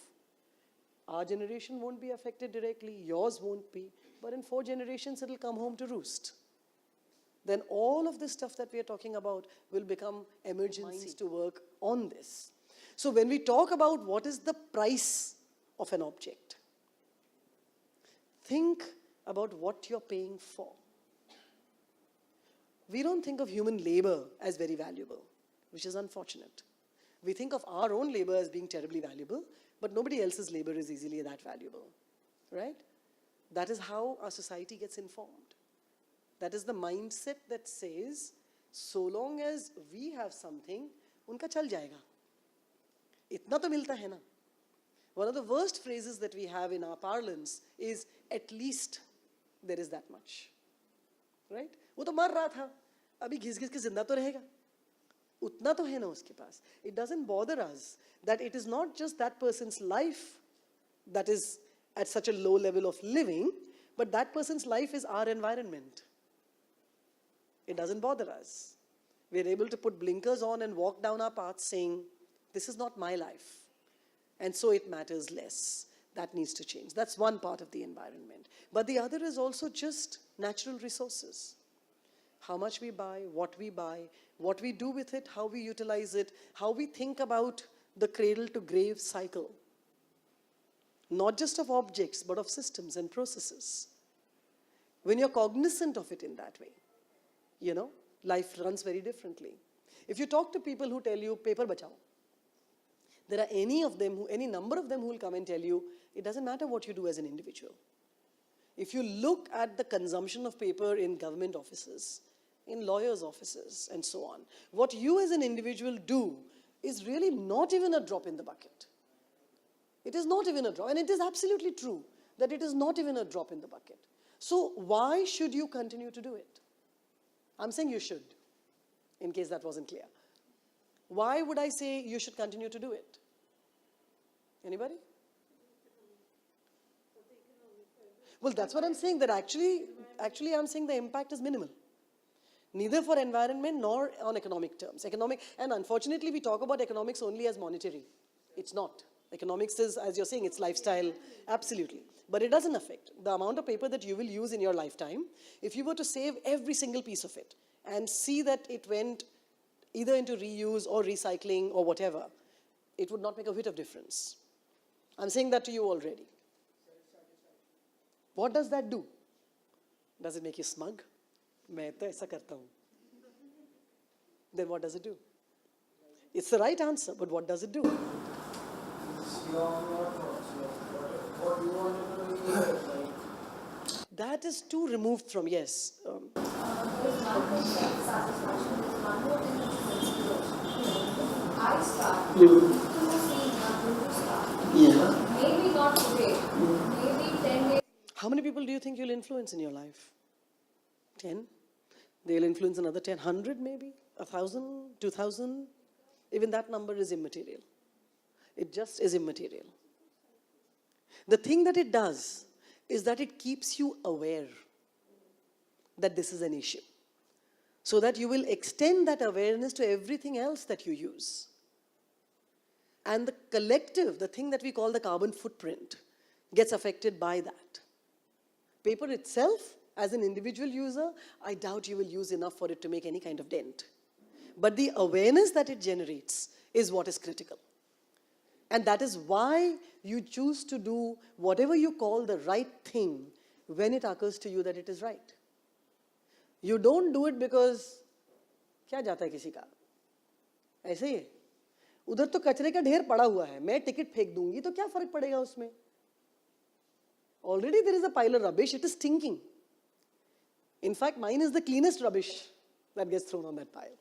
our generation won't be affected directly, yours won't be, but in 4 generations it'll come home to roost. Then all of this stuff that we are talking about will become emergencies to work on this. So when we talk about what is the price of an object, think about what you're paying for. We don't think of human labor as very valuable, which is unfortunate. We think of our own labor as being terribly valuable, but nobody else's labor is easily that valuable, right? That is how our society gets informed. That is the mindset that says, so long as we have something, unka chal jayega. Itna to milta hai na. One of the worst phrases that we have in our parlance is, at least there is that much. Right? वो तो मर रहा था, अभी घिस-घिस के जिंदा तो रहेगा. उतना तो है ना उसके पास. It doesn't bother us that it is not just that person's life that is at such a low level of living, but that person's life is our environment. It doesn't bother us. We're able to put blinkers on and walk down our path saying, this is not my life. And so it matters less. That needs to change. That's one part of the environment. But the other is also just natural resources. How much we buy, what we do with it, how we utilize it, how we think about the cradle to grave cycle. Not just of objects, but of systems and processes. When you're cognizant of it in that way, life runs very differently. If you talk to people who tell you, paper bachao, there are any number of them who will come and tell you, it doesn't matter what you do as an individual. If you look at the consumption of paper in government offices, in lawyers' offices, and so on, what you as an individual do is really not even a drop in the bucket. It is not even a drop, and it is absolutely true that it is not even a drop in the bucket. So why should you continue to do it? I'm saying you should, in case that wasn't clear. Why would I say you should continue to do it? Anybody? Well, that's what I'm saying, that actually I'm saying the impact is minimal. Neither for environment nor on economic terms. And unfortunately, we talk about economics only as monetary. It's not. Economics is, as you're saying, it's lifestyle, absolutely. But it doesn't affect the amount of paper that you will use in your lifetime. If you were to save every single piece of it and see that it went either into reuse or recycling or whatever, it would not make a whit of difference. I'm saying that to you already. What does that do? Does it make you smug? मैं तो ऐसा करता हूँ. Then what does it do? It's the right answer, but what does it do? That is too removed from, yes. I start. You start. Yeah. Maybe not today. Maybe 10 days. How many people do you think you'll influence in your life? 10? They'll influence another 10, 100 maybe, 1,000, 2,000. Even that number is immaterial. It just is immaterial. The thing that it does is that it keeps you aware that this is an issue, so that you will extend that awareness to everything else that you use. And the collective, the thing that we call the carbon footprint, gets affected by that. Paper itself, as an individual user, I doubt you will use enough for it to make any kind of dent. But the awareness that it generates is what is critical. And that is why you choose to do whatever you call the right thing when it occurs to you that it is right. You don't do it because, क्या जाता है किसी का? ऐसे ही है. उधर तो कचरे का ढेर पड़ा हुआ है. मैं टिकट फेंक दूंगी तो क्या फर्क पड़ेगा उसमें? Already there is a pile of rubbish. It is stinking. In fact, mine is the cleanest rubbish that gets thrown on that pile.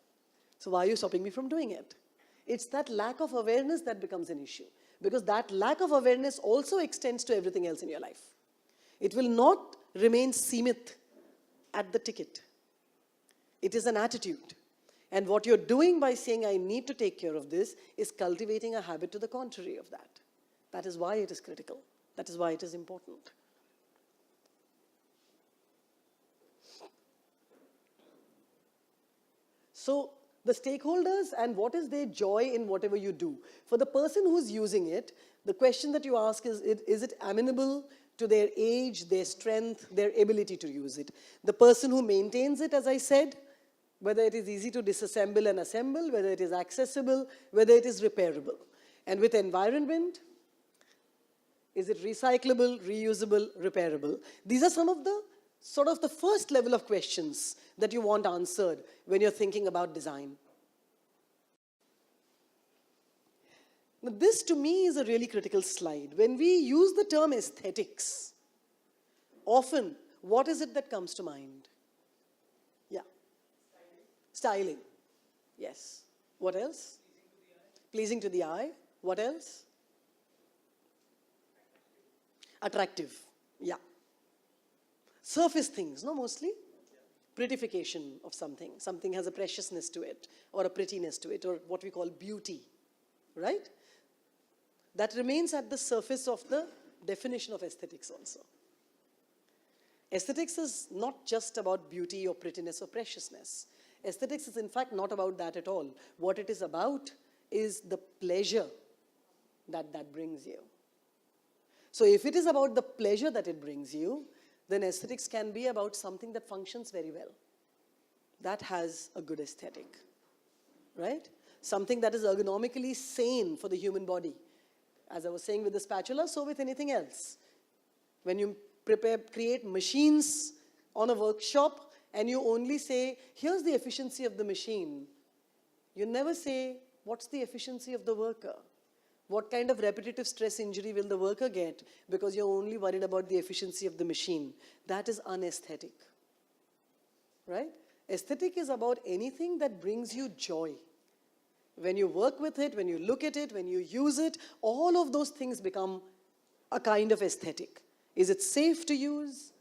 So why are you stopping me from doing it? It's that lack of awareness that becomes an issue. Because that lack of awareness also extends to everything else in your life. It will not remain seemit at the ticket. It is an attitude. And what you're doing by saying, I need to take care of this, is cultivating a habit to the contrary of that. That is why it is critical. That is why it is important. So, the stakeholders and what is their joy in whatever you do. For the person who's using it, the question that you ask is it amenable to their age, their strength, their ability to use it? The person who maintains it, as I said, whether it is easy to disassemble and assemble, whether it is accessible, whether it is repairable. And with environment, is it recyclable, reusable, repairable? These are some of the sort of the first level of questions that you want answered when you're thinking about design. Now, this to me is a really critical slide. When we use the term aesthetics, often, what is it that comes to mind? Yeah. Styling. Yes. What else? Pleasing to the eye. What else? Attractive. Yeah. Surface things, no, mostly? Prettification of something. Something has a preciousness to it, or a prettiness to it, or what we call beauty, right? That remains at the surface of the definition of aesthetics also. Aesthetics is not just about beauty or prettiness or preciousness. Aesthetics is in fact not about that at all. What it is about is the pleasure that brings you. So if it is about the pleasure that it brings you, then aesthetics can be about something that functions very well. That has a good aesthetic, right? Something that is ergonomically sane for the human body. As I was saying with the spatula, so with anything else. When you create machines on a workshop and you only say, here's the efficiency of the machine, you never say, what's the efficiency of the worker? What kind of repetitive stress injury will the worker get because you're only worried about the efficiency of the machine? That is unaesthetic, right? Aesthetic is about anything that brings you joy. When you work with it, when you look at it, when you use it, all of those things become a kind of aesthetic. Is it safe to use?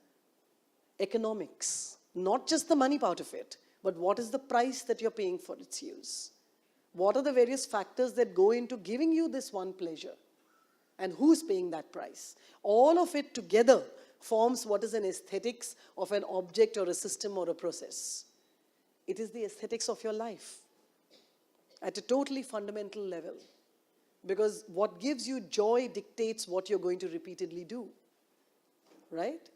Economics, not just the money part of it, but what is the price that you're paying for its use? What are the various factors that go into giving you this one pleasure? And who's paying that price? All of it together forms what is an aesthetics of an object or a system or a process. It is the aesthetics of your life at a totally fundamental level. Because what gives you joy dictates what you're going to repeatedly do, right?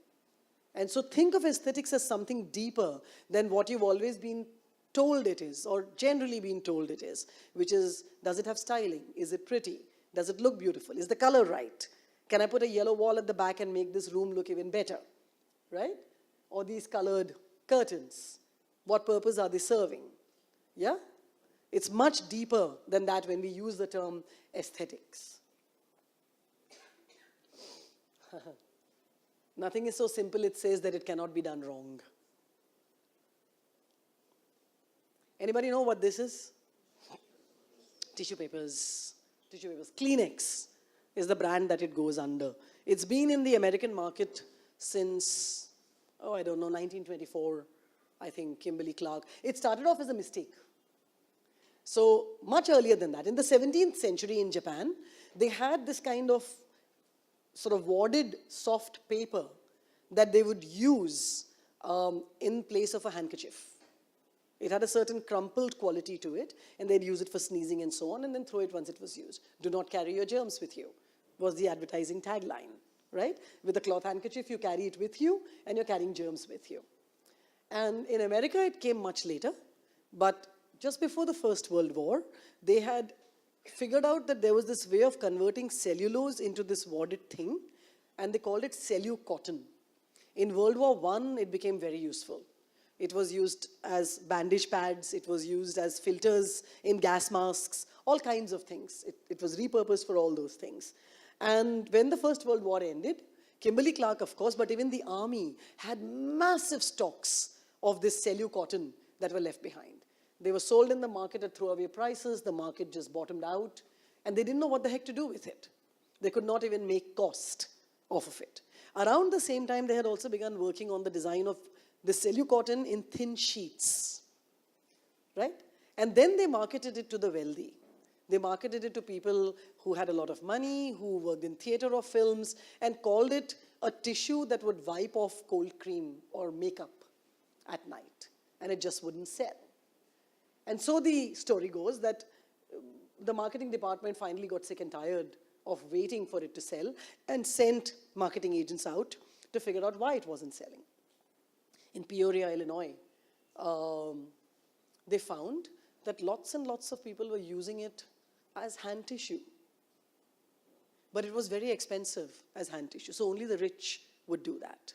And so think of aesthetics as something deeper than what you've always been told it is, or generally been told it is, which is, does it have styling? Is it pretty? Does it look beautiful? Is the color right? Can I put a yellow wall at the back and make this room look even better, right? Or these colored curtains, what purpose are they serving? Yeah? It's much deeper than that when we use the term aesthetics. Nothing is so simple it says that it cannot be done wrong. Anybody know what this is? Tissue papers. Tissue papers. Kleenex is the brand that it goes under. It's been in the American market since, 1924, I think, Kimberly-Clark. It started off as a mistake. So much earlier than that, in the 17th century in Japan, they had this kind of sort of wadded soft paper that they would use in place of a handkerchief. It had a certain crumpled quality to it, and they'd use it for sneezing and so on, and then throw it once it was used. Do not carry your germs with you, was the advertising tagline, right? With a cloth handkerchief, you carry it with you, and you're carrying germs with you. And in America, it came much later, but just before the First World War, they had figured out that there was this way of converting cellulose into this wadded thing, and they called it cellucotton. In World War I, it became very useful. It was used as bandage pads, it was used as filters in gas masks, all kinds of things. It was repurposed for all those things. And when the First World War ended, Kimberly-Clark, of course, but even the army had massive stocks of this cellucotton that were left behind. They were sold in the market at throwaway prices, the market just bottomed out, and they didn't know what the heck to do with it. They could not even make cost off of it. Around the same time, they had also begun working on the design of the cellucotton in thin sheets, right? And then they marketed it to the wealthy. They marketed it to people who had a lot of money, who worked in theater or films, and called it a tissue that would wipe off cold cream or makeup at night, and it just wouldn't sell. And so the story goes that the marketing department finally got sick and tired of waiting for it to sell and sent marketing agents out to figure out why it wasn't selling. In Peoria, Illinois, they found that lots and lots of people were using it as hand tissue. But it was very expensive as hand tissue, so only the rich would do that.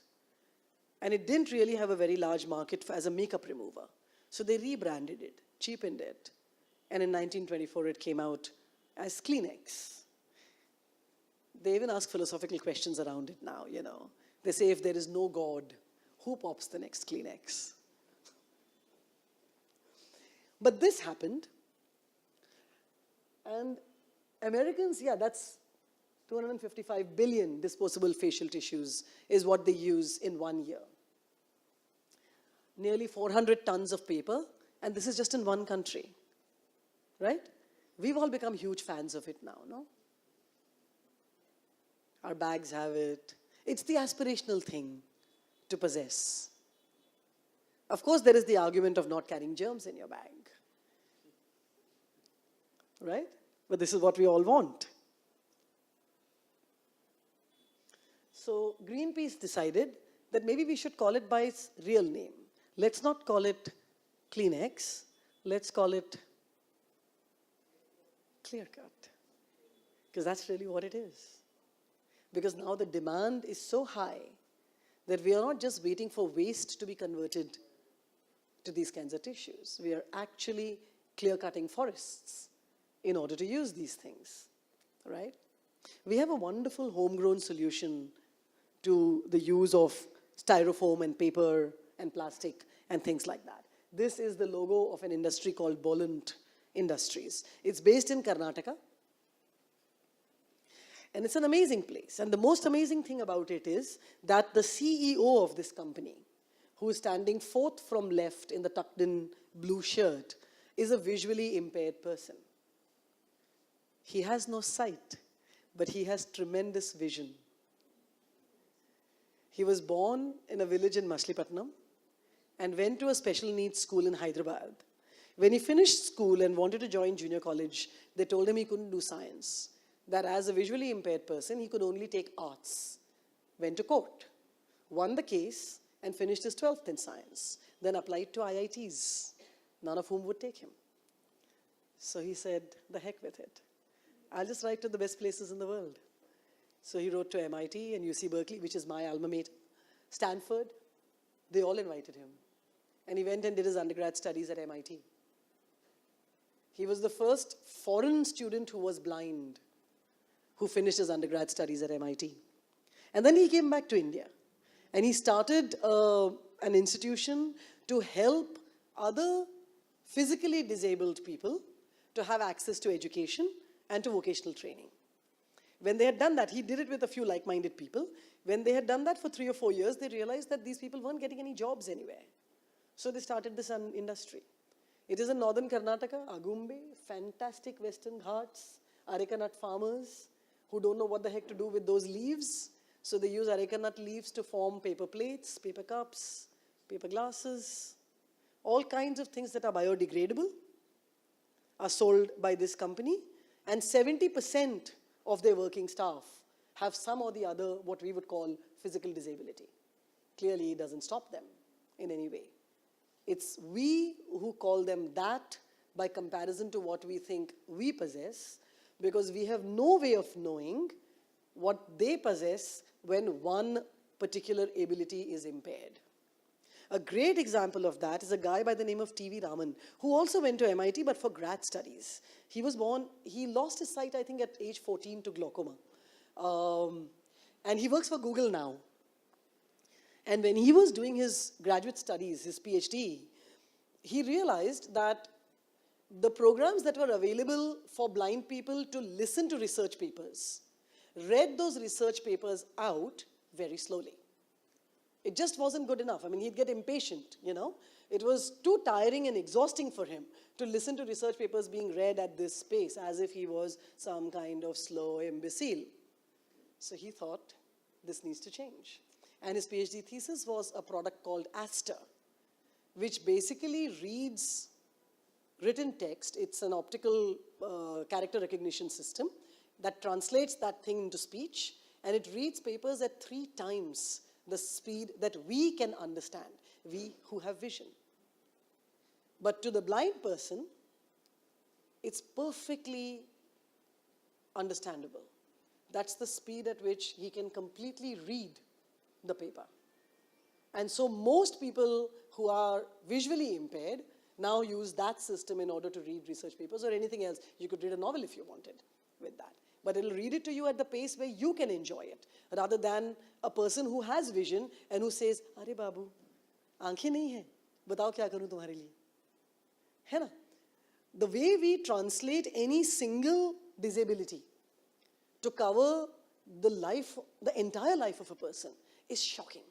And it didn't really have a very large market as a makeup remover. So they rebranded it, cheapened it, and in 1924 it came out as Kleenex. They even ask philosophical questions around it now, you know. They say if there is no God, who pops the next Kleenex? But this happened, and Americans, yeah, that's 255 billion disposable facial tissues is what they use in 1 year. Nearly 400 tons of paper, and this is just in one country, right? We've all become huge fans of it now, no? Our bags have it. It's the aspirational thing to possess. Of course, there is the argument of not carrying germs in your bag, right? But this is what we all want. So Greenpeace decided that maybe we should call it by its real name. Let's not call it Kleenex, let's call it Clear Cut. Because that's really what it is. Because now the demand is so high that we are not just waiting for waste to be converted to these kinds of tissues. We are actually clear-cutting forests in order to use these things, right? We have a wonderful homegrown solution to the use of styrofoam and paper and plastic and things like that. This is the logo of an industry called Boland Industries. It's based in Karnataka. And it's an amazing place. And the most amazing thing about it is that the CEO of this company, who is standing fourth from left in the tucked-in blue shirt, is a visually impaired person. He has no sight, but he has tremendous vision. He was born in a village in Machilipatnam and went to a special needs school in Hyderabad. When he finished school and wanted to join junior college, they told him he couldn't do science. That as a visually impaired person, he could only take arts. Went to court, won the case, and finished his 12th in science. Then applied to IITs, none of whom would take him. So he said, the heck with it. I'll just write to the best places in the world. So he wrote to MIT and UC Berkeley, which is my alma mater, Stanford. They all invited him. And he went and did his undergrad studies at MIT. He was the first foreign student who was blind who finished his undergrad studies at MIT. And then he came back to India. And he started an institution to help other physically disabled people to have access to education and to vocational training. When they had done that, he did it with a few like-minded people. When they had done that for 3 or 4 years, they realized that these people weren't getting any jobs anywhere. So they started this industry. It is in northern Karnataka, Agumbe, fantastic western ghats, areca nut farmers who don't know what the heck to do with those leaves. So they use areca nut leaves to form paper plates, paper cups, paper glasses, all kinds of things that are biodegradable are sold by this company. And 70% of their working staff have some or the other what we would call physical disability. Clearly, it doesn't stop them in any way. It's we who call them that by comparison to what we think we possess, because we have no way of knowing what they possess when one particular ability is impaired. A great example of that is a guy by the name of T.V. Raman, who also went to MIT, but for grad studies. He was born, he lost his sight, I think, at age 14 to glaucoma. And he works for Google now. And when he was doing his graduate studies, his Ph.D., he realized that the programs that were available for blind people to listen to research papers read those research papers out very slowly. It just wasn't good enough. I mean, he'd get impatient, you know. It was too tiring and exhausting for him to listen to research papers being read at this pace as if he was some kind of slow imbecile. So he thought, this needs to change. And his PhD thesis was a product called Aster, which basically reads written text. It's an optical character recognition system that translates that thing into speech, and it reads papers at 3 times the speed that we can understand, we who have vision. But to the blind person, it's perfectly understandable. That's the speed at which he can completely read the paper. And so most people who are visually impaired now use that system in order to read research papers or anything else. You could read a novel if you wanted with that. But it'll read it to you at the pace where you can enjoy it, rather than a person who has vision and who says, "Arey babu, aankhein nahi hai, batao kya karu tumhare liye?" Hai na? The way we translate any single disability to cover the entire life of a person is shocking.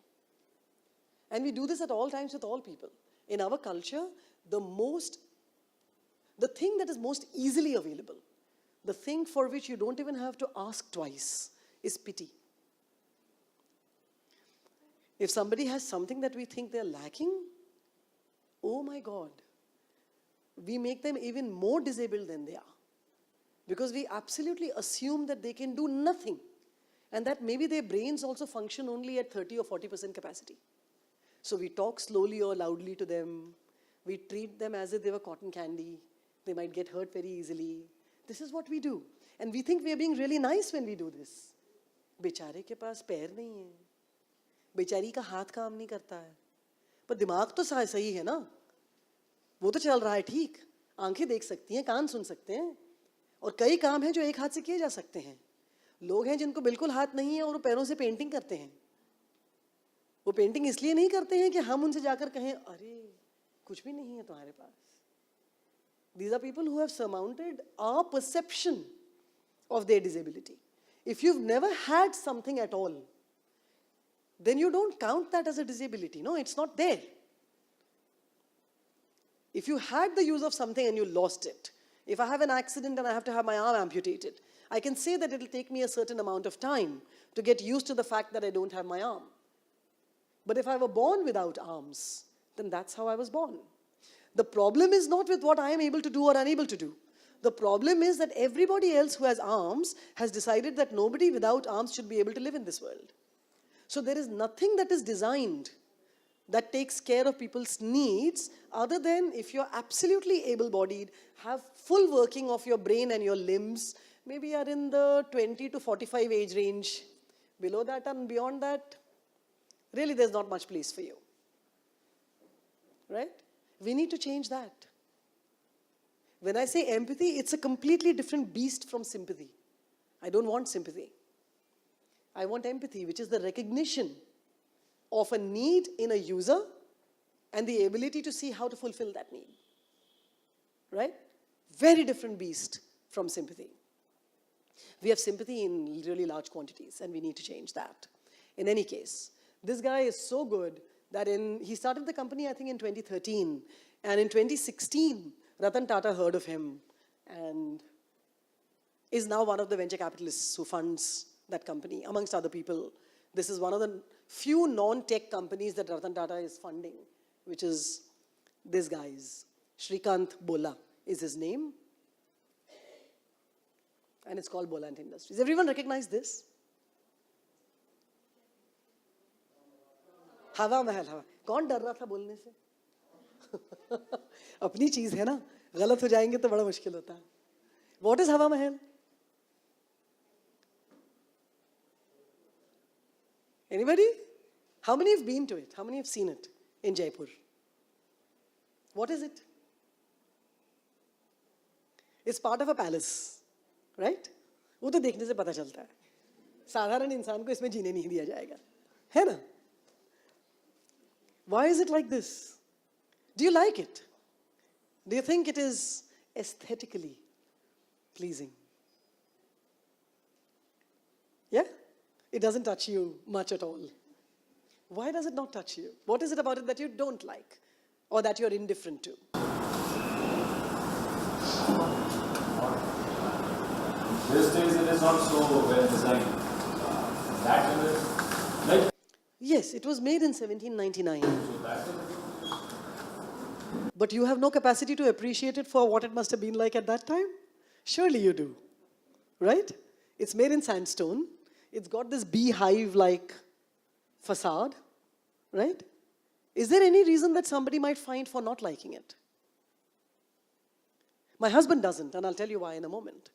And we do this at all times with all people. In our culture, the thing that is most easily available, the thing for which you don't even have to ask twice, is pity. If somebody has something that we think they're lacking, oh my God, we make them even more disabled than they are. Because we absolutely assume that they can do nothing. And that maybe their brains also function only at 30 or 40% capacity. So we talk slowly or loudly to them. We treat them as if they were cotton candy. They might get hurt very easily. This is what we do. And we think we are being really nice when we do this. बेचारे के पास पैर नहीं है, बेचारी का हाथ काम नहीं करता है, पर दिमाग तो सही है ना, वो तो चल रहा है ठीक, आंखें देख सकती हैं, कान सुन सकते हैं, और कई काम हैं जो एक हाथ से किए जा सकते हैं. लोग हैं जिनको बिल्कुल हाथ नहीं है और वो पैरों से पेंटिंग करते हैं. वो पेंटिंग इसलिए नहीं करते हैं कि हम उनसे जाकर कहें, अरे कुछ भी नहीं है तुम्हारे पास. These are people who have surmounted our perception of their disability. If you've never had something at all, then you don't count that as a disability. No, it's not there. If you had the use of something and you lost it, if I have an accident and I have to have my arm amputated, I can say that it'll take me a certain amount of time to get used to the fact that I don't have my arm. But if I were born without arms, then that's how I was born. The problem is not with what I am able to do or unable to do. The problem is that everybody else who has arms has decided that nobody without arms should be able to live in this world. So there is nothing that is designed that takes care of people's needs other than if you're absolutely able-bodied, have full working of your brain and your limbs, maybe you're in the 20 to 45 age range. Below that and beyond that, really there's not much place for you. Right? We need to change that. When I say empathy, it's a completely different beast from sympathy. I don't want sympathy. I want empathy, which is the recognition of a need in a user and the ability to see how to fulfill that need. Right? Very different beast from sympathy. We have sympathy in really large quantities, and we need to change that. In any case, this guy is so good that he started the company, I think, in 2013. And in 2016, Ratan Tata heard of him and is now one of the venture capitalists who funds that company, amongst other people. This is one of the few non-tech companies that Ratan Tata is funding, which is this guy's. Shrikant Bola is his name. And it's called Boland Industries. Everyone recognize this? हवा महल हवा कौन डर रहा था बोलने से अपनी चीज है ना गलत हो जाएंगे तो बड़ा मुश्किल होता है What is हवा महल Anybody? How many have been to it? How many have seen it in Jaipur? What is it? It's part of a palace, right? वो तो देखने से पता चलता है साधारण इंसान को इसमें जीने नहीं दिया जाएगा है ना Why is it like this? Do you like it? Do you think it is aesthetically pleasing? Yeah? It doesn't touch you much at all. Why does it not touch you? What is it about it that you don't like or that you're indifferent to? These days it is not so well designed. That is like Yes, it was made in 1799. But you have no capacity to appreciate it for what it must have been like at that time? Surely you do. Right? It's made in sandstone. It's got this beehive-like facade. Right? Is there any reason that somebody might find for not liking it? My husband doesn't, and I'll tell you why in a moment.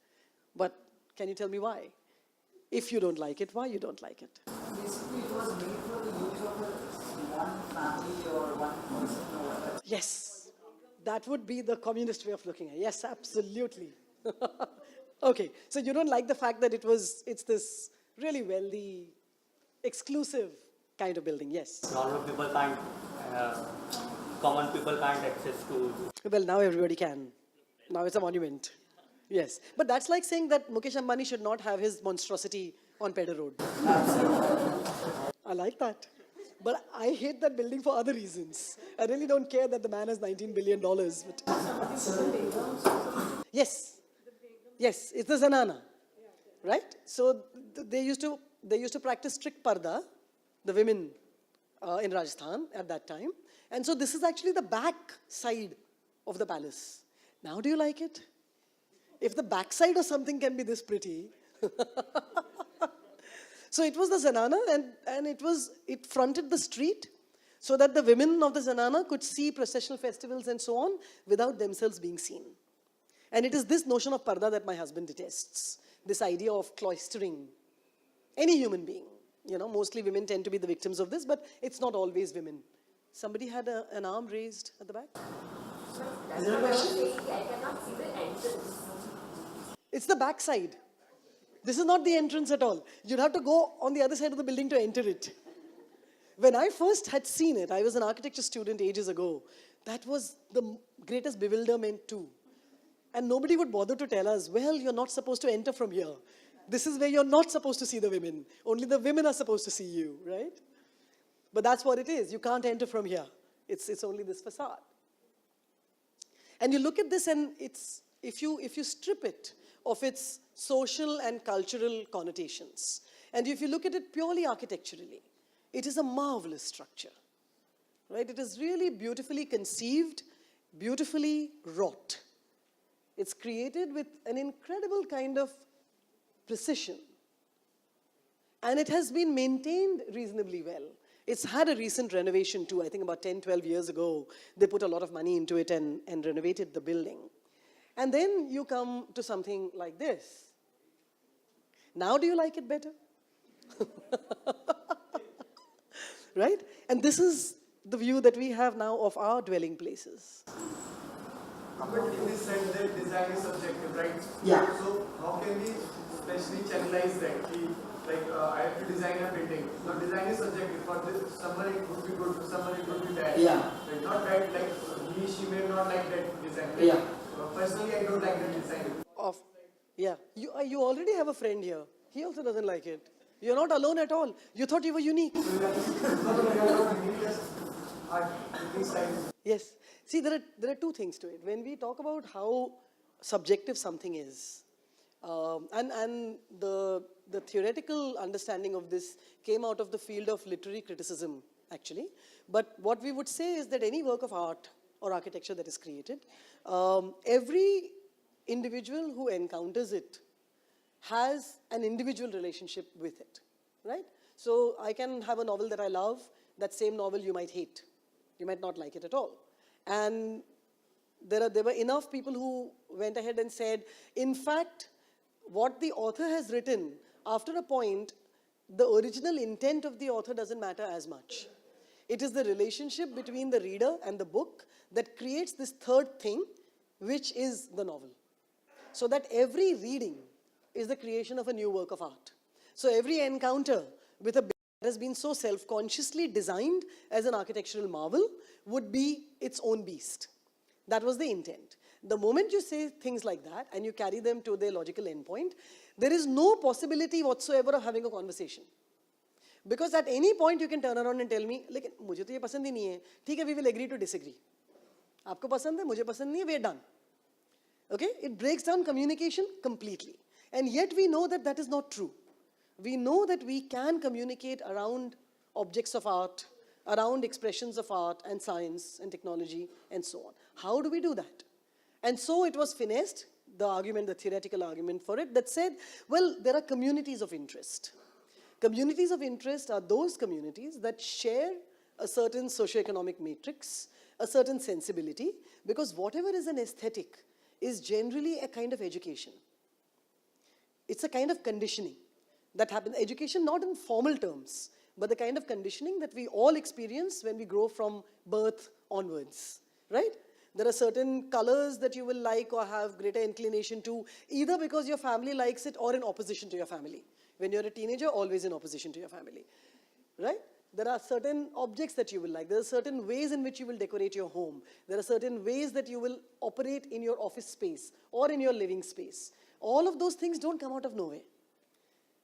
But can you tell me why? If you don't like it, why you don't like it? Basically, it was made for the use of one family or one person or whatever. Yes, that would be the communist way of looking at it. Yes, absolutely. Okay, so you don't like the fact that it's this really wealthy, exclusive kind of building, yes. Normal people can't, common people can't access to. Well, now everybody can. Now it's a monument. Yes, but that's like saying that Mukesh Ambani should not have his monstrosity on Pedder Road. I like that. But I hate that building for other reasons. I really don't care that the man has $19 billion. But yes, yes, it's the Zanana, right? So they used to practice strict parda, the women in Rajasthan at that time. And so this is actually the back side of the palace. Now do you like it? If the backside of something can be this pretty. So it was the Zanana, and it fronted the street so that the women of the Zanana could see processional festivals and so on without themselves being seen. And it is this notion of parda that my husband detests. This idea of cloistering any human being. You know, mostly women tend to be the victims of this, but it's not always women. Somebody had an arm raised at the back. Is there a question? I cannot see the entrance. It's the back side. This is not the entrance at all. You'd have to go on the other side of the building to enter it. When I first had seen it, I was an architecture student ages ago. That was the greatest bewilderment too. And nobody would bother to tell us, well, you're not supposed to enter from here. This is where you're not supposed to see the women. Only the women are supposed to see you, right? But that's what it is. You can't enter from here. It's only this facade. And you look at this, and if you strip it of its social and cultural connotations, and if you look at it purely architecturally, it is a marvelous structure, right? It is really beautifully conceived, beautifully wrought. It's created with an incredible kind of precision, and it has been maintained reasonably well. It's had a recent renovation too. I think about 10, 12 years ago, they put a lot of money into it and renovated the building. And then you come to something like this. Now do you like it better? Right? And this is the view that we have now of our dwelling places. But in this sense, that design is subjective, right? Yeah. So how can we especially channelize that? I have to design a building. So design is subjective. For this, someone it would be good, for someone it would be bad. Yeah. Like, not right, like she may not like that design. Yeah. Personally, I don't like that design. Yeah. You already have a friend here. He also doesn't like it. You're not alone at all. You thought you were unique. Yes. See, there are two things to it. When we talk about how subjective something is, and the theoretical understanding of this came out of the field of literary criticism, actually. But what we would say is that any work of art or architecture that is created, every individual who encounters it has an individual relationship with it, right? So I can have a novel that I love. That same novel you might hate. You might not like it at all. And there were enough people who went ahead and said, in fact, what the author has written, after a point, the original intent of the author doesn't matter as much. It is the relationship between the reader and the book that creates this third thing, which is the novel. So that every reading is the creation of a new work of art. So every encounter with a building that has been so self-consciously designed as an architectural marvel would be its own beast. That was the intent. The moment you say things like that and you carry them to their logical endpoint, there is no possibility whatsoever of having a conversation. Because at any point you can turn around and tell me, लेकिन मुझे तो ये पसंद ही नहीं है. ठीक है, we will agree to disagree. आपको पसंद है, मुझे पसंद नहीं है, we're done. Okay? It breaks down communication completely. And yet we know that that is not true. We know that we can communicate around objects of art, around expressions of art and science and technology and so on. How do we do that? And so it was finessed, the argument, the theoretical argument for it, that said, well, there are communities of interest. Communities of interest are those communities that share a certain socioeconomic matrix, a certain sensibility, because whatever is an aesthetic is generally a kind of education. It's a kind of conditioning that happens. Education not in formal terms, but the kind of conditioning that we all experience when we grow from birth onwards, right? There are certain colors that you will like or have greater inclination to, either because your family likes it or in opposition to your family. When you're a teenager, always in opposition to your family, right? There are certain objects that you will like. There are certain ways in which you will decorate your home. There are certain ways that you will operate in your office space or in your living space. All of those things don't come out of nowhere.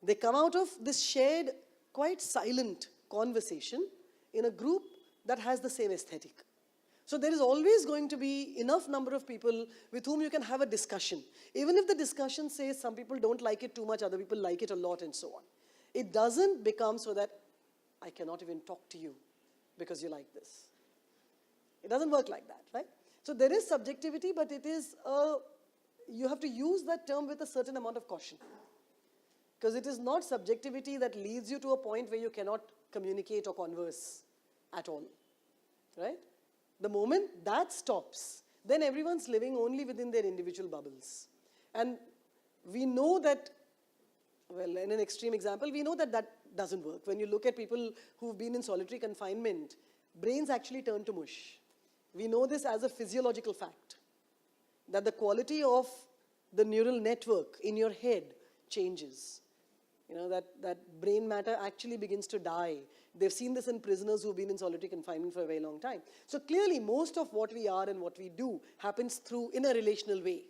They come out of this shared, quite silent conversation in a group that has the same aesthetic. So there is always going to be enough number of people with whom you can have a discussion. Even if the discussion says some people don't like it too much, other people like it a lot and so on. It doesn't become so that I cannot even talk to you because you like this. It doesn't work like that, right? So there is subjectivity, but it is you have to use that term with a certain amount of caution. Because it is not subjectivity that leads you to a point where you cannot communicate or converse at all, right? The moment that stops, then everyone's living only within their individual bubbles. And we know that, well, in an extreme example, we know that that doesn't work. When you look at people who've been in solitary confinement, brains actually turn to mush. We know this as a physiological fact, that the quality of the neural network in your head changes. You know, that brain matter actually begins to die. They've seen this in prisoners who've been in solitary confinement for a very long time. So clearly, most of what we are and what we do happens in a relational way,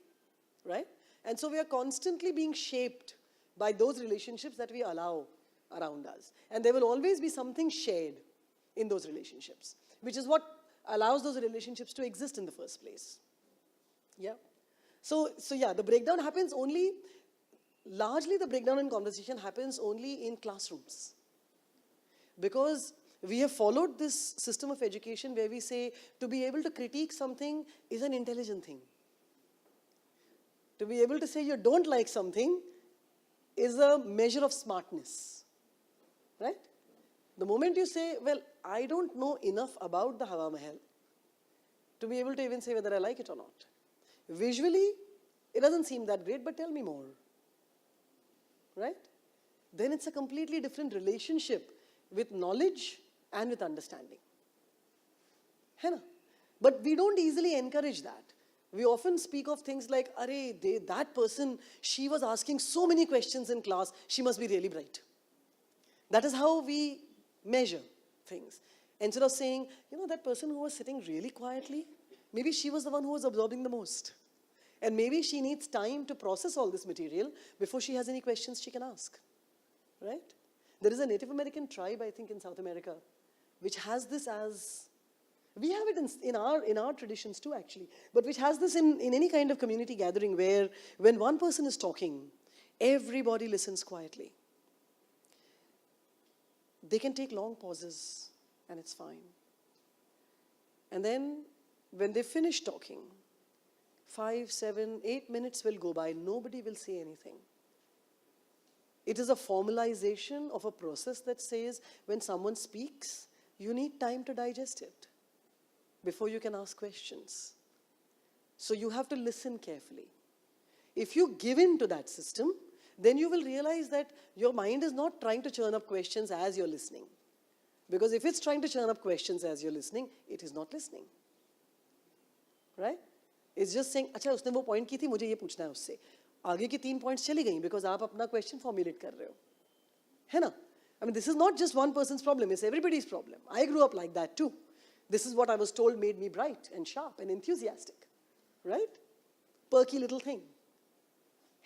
right? And so we are constantly being shaped by those relationships that we allow around us. And there will always be something shared in those relationships, which is what allows those relationships to exist in the first place. Yeah. So yeah, the breakdown happens only, largely the breakdown in conversation happens only in classrooms. Because we have followed this system of education where we say to be able to critique something is an intelligent thing. To be able to say you don't like something is a measure of smartness, right? The moment you say, well, I don't know enough about the Hawa Mahal to be able to even say whether I like it or not. Visually, it doesn't seem that great, but tell me more, right? Then it's a completely different relationship with knowledge and with understanding. Hai na? But we don't easily encourage that. We often speak of things like, that person, she was asking so many questions in class, she must be really bright. That is how we measure things. Instead of saying, you know, that person who was sitting really quietly, maybe she was the one who was absorbing the most. And maybe she needs time to process all this material before she has any questions she can ask, right? There is a Native American tribe, I think, in South America, which has this as, we have it in our traditions too, actually, but which has this in any kind of community gathering where when one person is talking, everybody listens quietly. They can take long pauses and it's fine. And then when they finish talking, 5, 7, 8 minutes will go by, nobody will say anything. It is a formalization of a process that says when someone speaks, you need time to digest it before you can ask questions. So you have to listen carefully. If you give in to that system, then you will realize that your mind is not trying to churn up questions as you're listening. Because if it's trying to churn up questions as you're listening, it is not listening. Right? It's just saying, अच्छा उसने वो point की थी, मुझे ये पूछना है उससे. आगे की 3 points चली गई because आप अपना question formulate कर रहे हो. है ना? I mean, this is not just one person's problem, it's everybody's problem. I grew up like that too. This is what I was told made me bright and sharp and enthusiastic. Right? Perky little thing.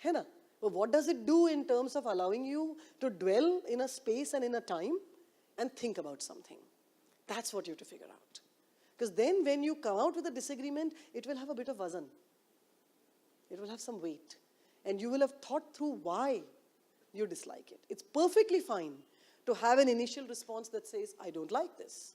है ना? But what does it do in terms of allowing you to dwell in a space and in a time and think about something? That's what you have to figure out. Because then when you come out with a disagreement, it will have a bit of wazan. It will have some weight. And you will have thought through why you dislike it. It's perfectly fine to have an initial response that says, I don't like this.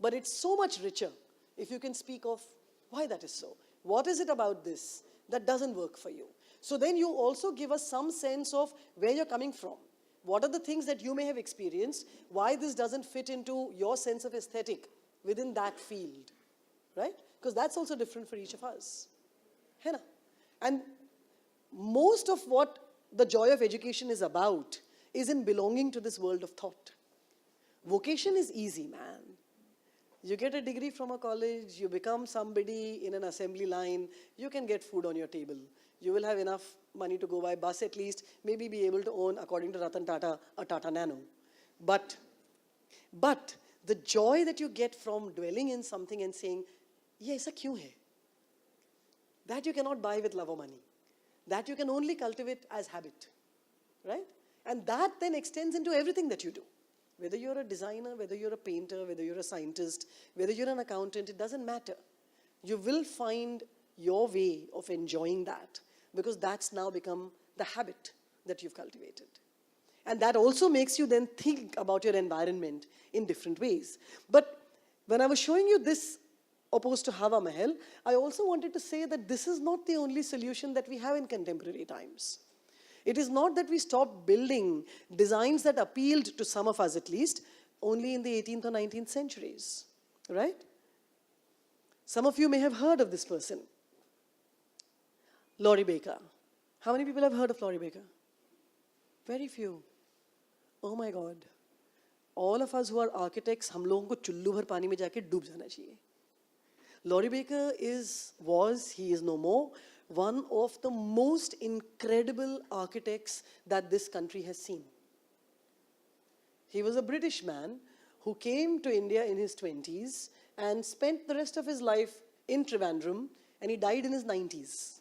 But it's so much richer if you can speak of why that is so. What is it about this that doesn't work for you? So then you also give us some sense of where you're coming from. What are the things that you may have experienced? Why this doesn't fit into your sense of aesthetic within that field, right? Because that's also different for each of us. Hai na? And most of what the joy of education is about is in belonging to this world of thought. Vocation is easy, man. You get a degree from a college, you become somebody in an assembly line, you can get food on your table. You will have enough money to go by bus at least, maybe be able to own, according to Ratan Tata, a Tata Nano. But the joy that you get from dwelling in something and saying, "Ye aisa kyun hai?" That you cannot buy with love or money. That you can only cultivate as habit, right? And that then extends into everything that you do. Whether you're a designer, whether you're a painter, whether you're a scientist, whether you're an accountant, it doesn't matter. You will find your way of enjoying that because that's now become the habit that you've cultivated. And that also makes you then think about your environment in different ways. But when I was showing you this opposed to Hawa Mahal, I also wanted to say that this is not the only solution that we have in contemporary times. It is not that we stopped building designs that appealed to some of us at least only in the 18th or 19th centuries, right? Some of you may have heard of this person, Laurie Baker. How many people have heard of Laurie Baker? Very few. Oh my God. All of us who are architects, हम लोगों को चुल्लू भर पानी में जाके डूब जाना चाहिए. Laurie Baker he is no more, one of the most incredible architects that this country has seen. He was a British man who came to India in his 20s and spent the rest of his life in Trivandrum, and he died in his 90s.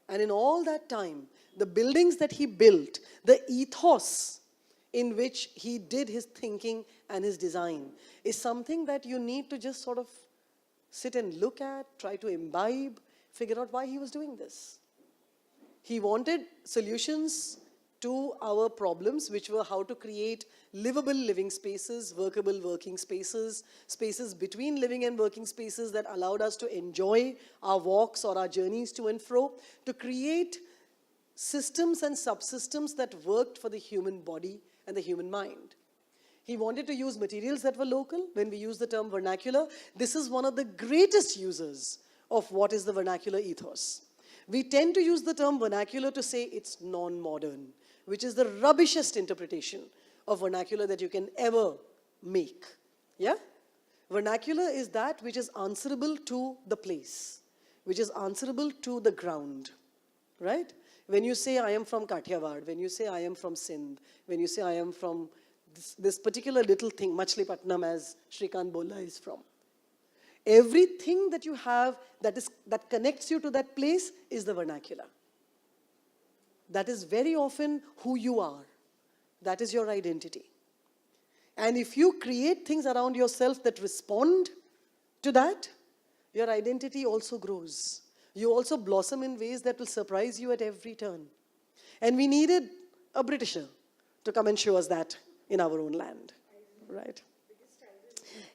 And in all that time, the buildings that he built, the ethos in which he did his thinking and his design is something that you need to just sort of sit and look at, try to imbibe, figure out why he was doing this. He wanted solutions to our problems, which were how to create livable living spaces, workable working spaces, spaces between living and working spaces that allowed us to enjoy our walks or our journeys to and fro, to create systems and subsystems that worked for the human body and the human mind. He wanted to use materials that were local. When we use the term vernacular, this is one of the greatest users of what is the vernacular ethos. We tend to use the term vernacular to say it's non-modern, which is the rubbishest interpretation of vernacular that you can ever make. Yeah? Vernacular is that which is answerable to the place, which is answerable to the ground, right? When you say I am from Kathiawad, when you say I am from Sindh, when you say I am from this particular little thing, Machilipatnam, as Shrikant Bolla is from. Everything that you have that connects you to that place is the vernacular. That is very often who you are. That is your identity. And if you create things around yourself that respond to that, your identity also grows. You also blossom in ways that will surprise you at every turn. And we needed a Britisher to come and show us that in our own land, right?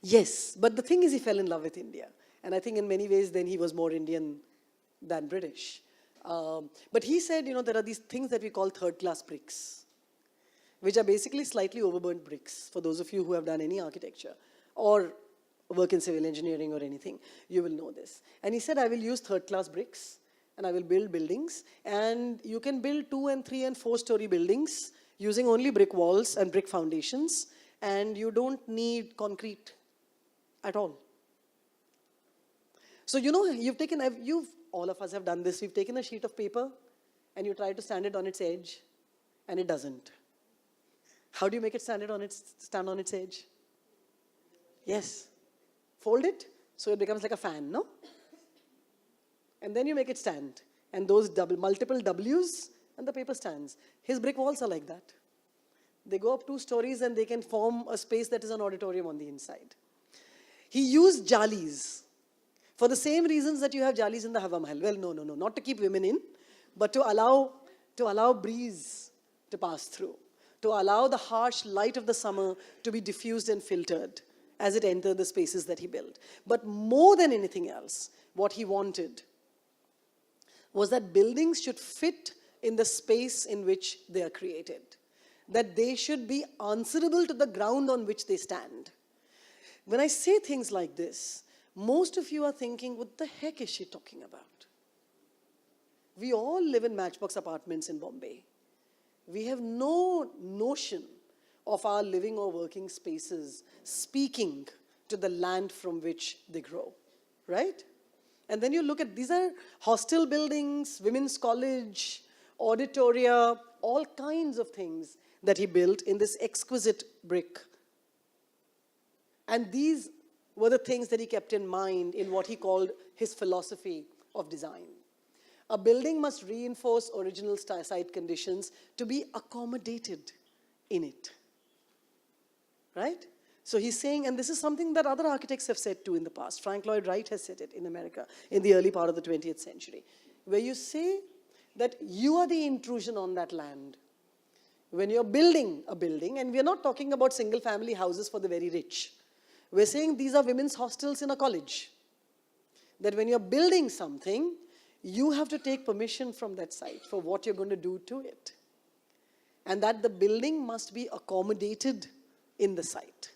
Yes, but the thing is he fell in love with India. And I think in many ways then he was more Indian than British. But he said, there are these things that we call third-class bricks, which are basically slightly overburnt bricks. For those of you who have done any architecture or work in civil engineering or anything, you will know this. And he said, I will use third-class bricks and I will build buildings. And you can build 2 and 3 and 4-story buildings using only brick walls and brick foundations. And you don't need concrete at all. So, all of us have done this. We've taken a sheet of paper and you try to stand it on its edge and it doesn't. How do you make it stand on its edge? Yes. Fold it so it becomes like a fan, no? And then you make it stand. And those multiple W's and the paper stands. His brick walls are like that. They go up 2 stories and they can form a space that is an auditorium on the inside. He used jalis for the same reasons that you have jalis in the Hawa Mahal. Well, no, not to keep women in, but to allow breeze to pass through, to allow the harsh light of the summer to be diffused and filtered as it entered the spaces that he built. But more than anything else, what he wanted was that buildings should fit in the space in which they are created, that they should be answerable to the ground on which they stand. When I say things like this, most of you are thinking, what the heck is she talking about? We all live in matchbox apartments in Bombay. We have no notion of our living or working spaces speaking to the land from which they grow, right? And then you look at, these are hostel buildings, women's college, auditoria, all kinds of things that he built in this exquisite brick. And these were the things that he kept in mind in what he called his philosophy of design. A building must reinforce original site conditions to be accommodated in it, right? So he's saying, and this is something that other architects have said too in the past. Frank Lloyd Wright has said it in America in the early part of the 20th century, where you say that you are the intrusion on that land. When you're building a building, and we're not talking about single family houses for the very rich. We're saying these are women's hostels in a college. That when you're building something, you have to take permission from that site for what you're going to do to it. And that the building must be accommodated in the site.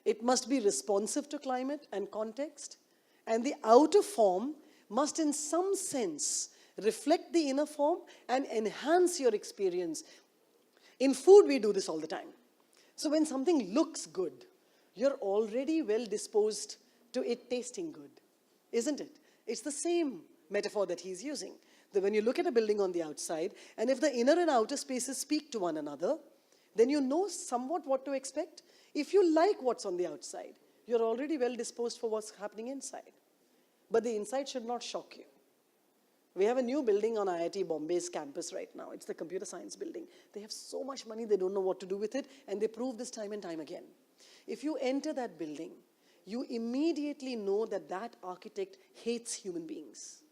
It must be responsive to climate and context. And the outer form must in some sense reflect the inner form and enhance your experience. In food, we do this all the time. So when something looks good, you're already well disposed to it tasting good, isn't it? It's the same metaphor that he's using. That when you look at a building on the outside, and if the inner and outer spaces speak to one another, then you know somewhat what to expect. If you like what's on the outside, you're already well disposed for what's happening inside. But the inside should not shock you. We have a new building on IIT Bombay's campus right now. It's the computer science building. They have so much money, they don't know what to do with it, and they prove this time and time again. If you enter that building, you immediately know that that architect hates human beings.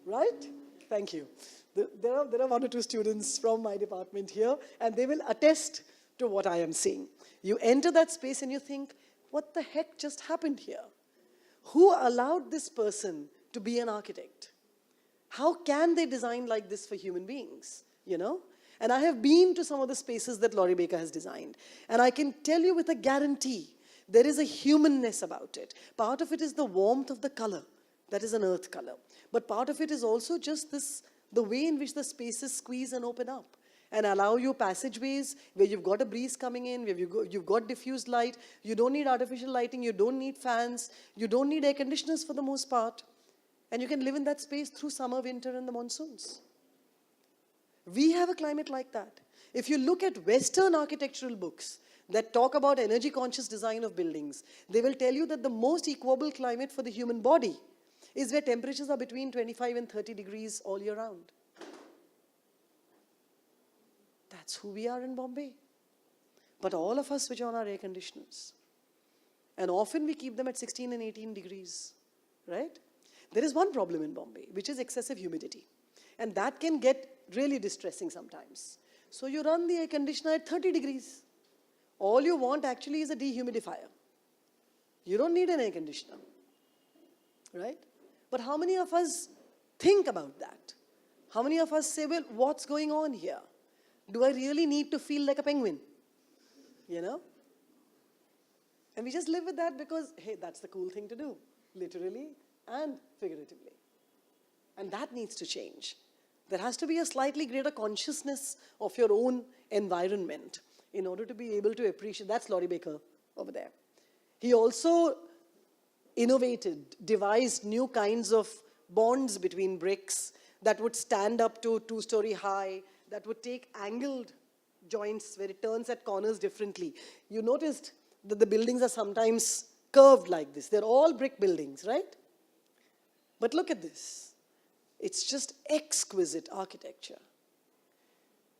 Right? Thank you. There are one or two students from my department here, and they will attest to what I am saying. You enter that space and you think, what the heck just happened here? Who allowed this person to be an architect? How can they design like this for human beings, you know? And I have been to some of the spaces that Laurie Baker has designed. And I can tell you with a guarantee, there is a humanness about it. Part of it is the warmth of the color. That is an earth color. But part of it is also just this, the way in which the spaces squeeze and open up and allow you passageways where you've got a breeze coming in, where you've got diffused light. You don't need artificial lighting. You don't need fans. You don't need air conditioners for the most part. And you can live in that space through summer, winter, and the monsoons. We have a climate like that. If you look at Western architectural books that talk about energy-conscious design of buildings, they will tell you that the most equable climate for the human body is where temperatures are between 25 and 30 degrees all year round. That's who we are in Bombay. But all of us switch on our air conditioners. And often we keep them at 16 and 18 degrees, right? There is one problem in Bombay, which is excessive humidity. And that can get really distressing sometimes. So you run the air conditioner at 30 degrees. All you want actually is a dehumidifier. You don't need an air conditioner, right? But how many of us think about that? How many of us say, well, what's going on here? Do I really need to feel like a penguin? You know? And we just live with that because, hey, that's the cool thing to do, literally and figuratively. And that needs to change. There has to be a slightly greater consciousness of your own environment in order to be able to appreciate. That's Laurie Baker over there. He also innovated, devised new kinds of bonds between bricks that would stand up to 2-story high, that would take angled joints where it turns at corners differently. You noticed that the buildings are sometimes curved like this. They're all brick buildings, right? But look at this. It's just exquisite architecture.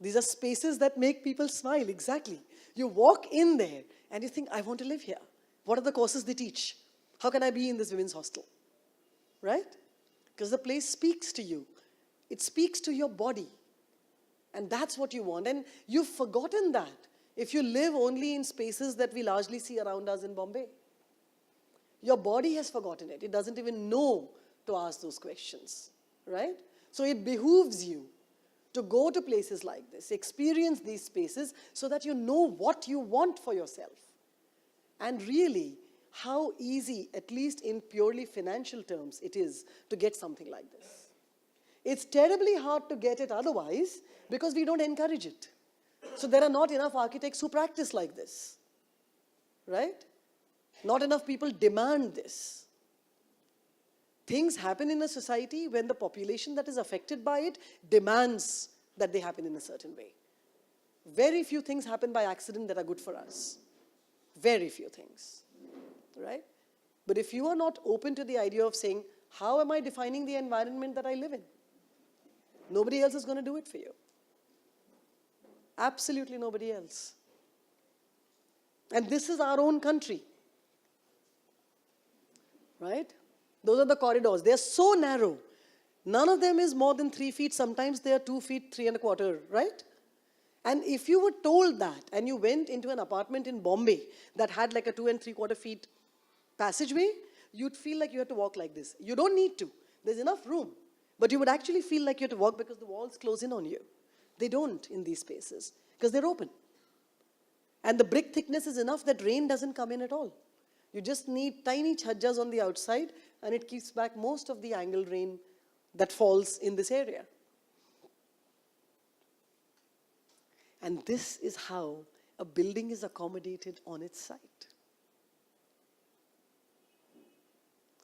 These are spaces that make people smile, exactly. You walk in there and you think, I want to live here. What are the courses they teach? How can I be in this women's hostel? Right? Because the place speaks to you. It speaks to your body. And that's what you want. And you've forgotten that if you live only in spaces that we largely see around us in Bombay. Your body has forgotten it. It doesn't even know to ask those questions. Right? So it behooves you to go to places like this, experience these spaces so that you know what you want for yourself. And really, how easy, at least in purely financial terms, it is to get something like this. It's terribly hard to get it otherwise because we don't encourage it. So there are not enough architects who practice like this. right? Not enough people demand this. Things happen in a society when the population that is affected by it demands that they happen in a certain way. Very few things happen by accident that are good for us. Very few things, right? But if you are not open to the idea of saying, how am I defining the environment that I live in? Nobody else is going to do it for you. Absolutely nobody else. And this is our own country, right? Those are the corridors. They are so narrow. None of them is more than 3 feet. Sometimes they are 2 feet, 3.25, right? And if you were told that and you went into an apartment in Bombay that had like a 2 3/4 feet passageway, you'd feel like you had to walk like this. You don't need to. There's enough room. But you would actually feel like you have to walk because the walls close in on you. They don't in these spaces because they're open. And the brick thickness is enough that rain doesn't come in at all. You just need tiny chhajjas on the outside and it keeps back most of the angled rain that falls in this area. And this is how a building is accommodated on its site.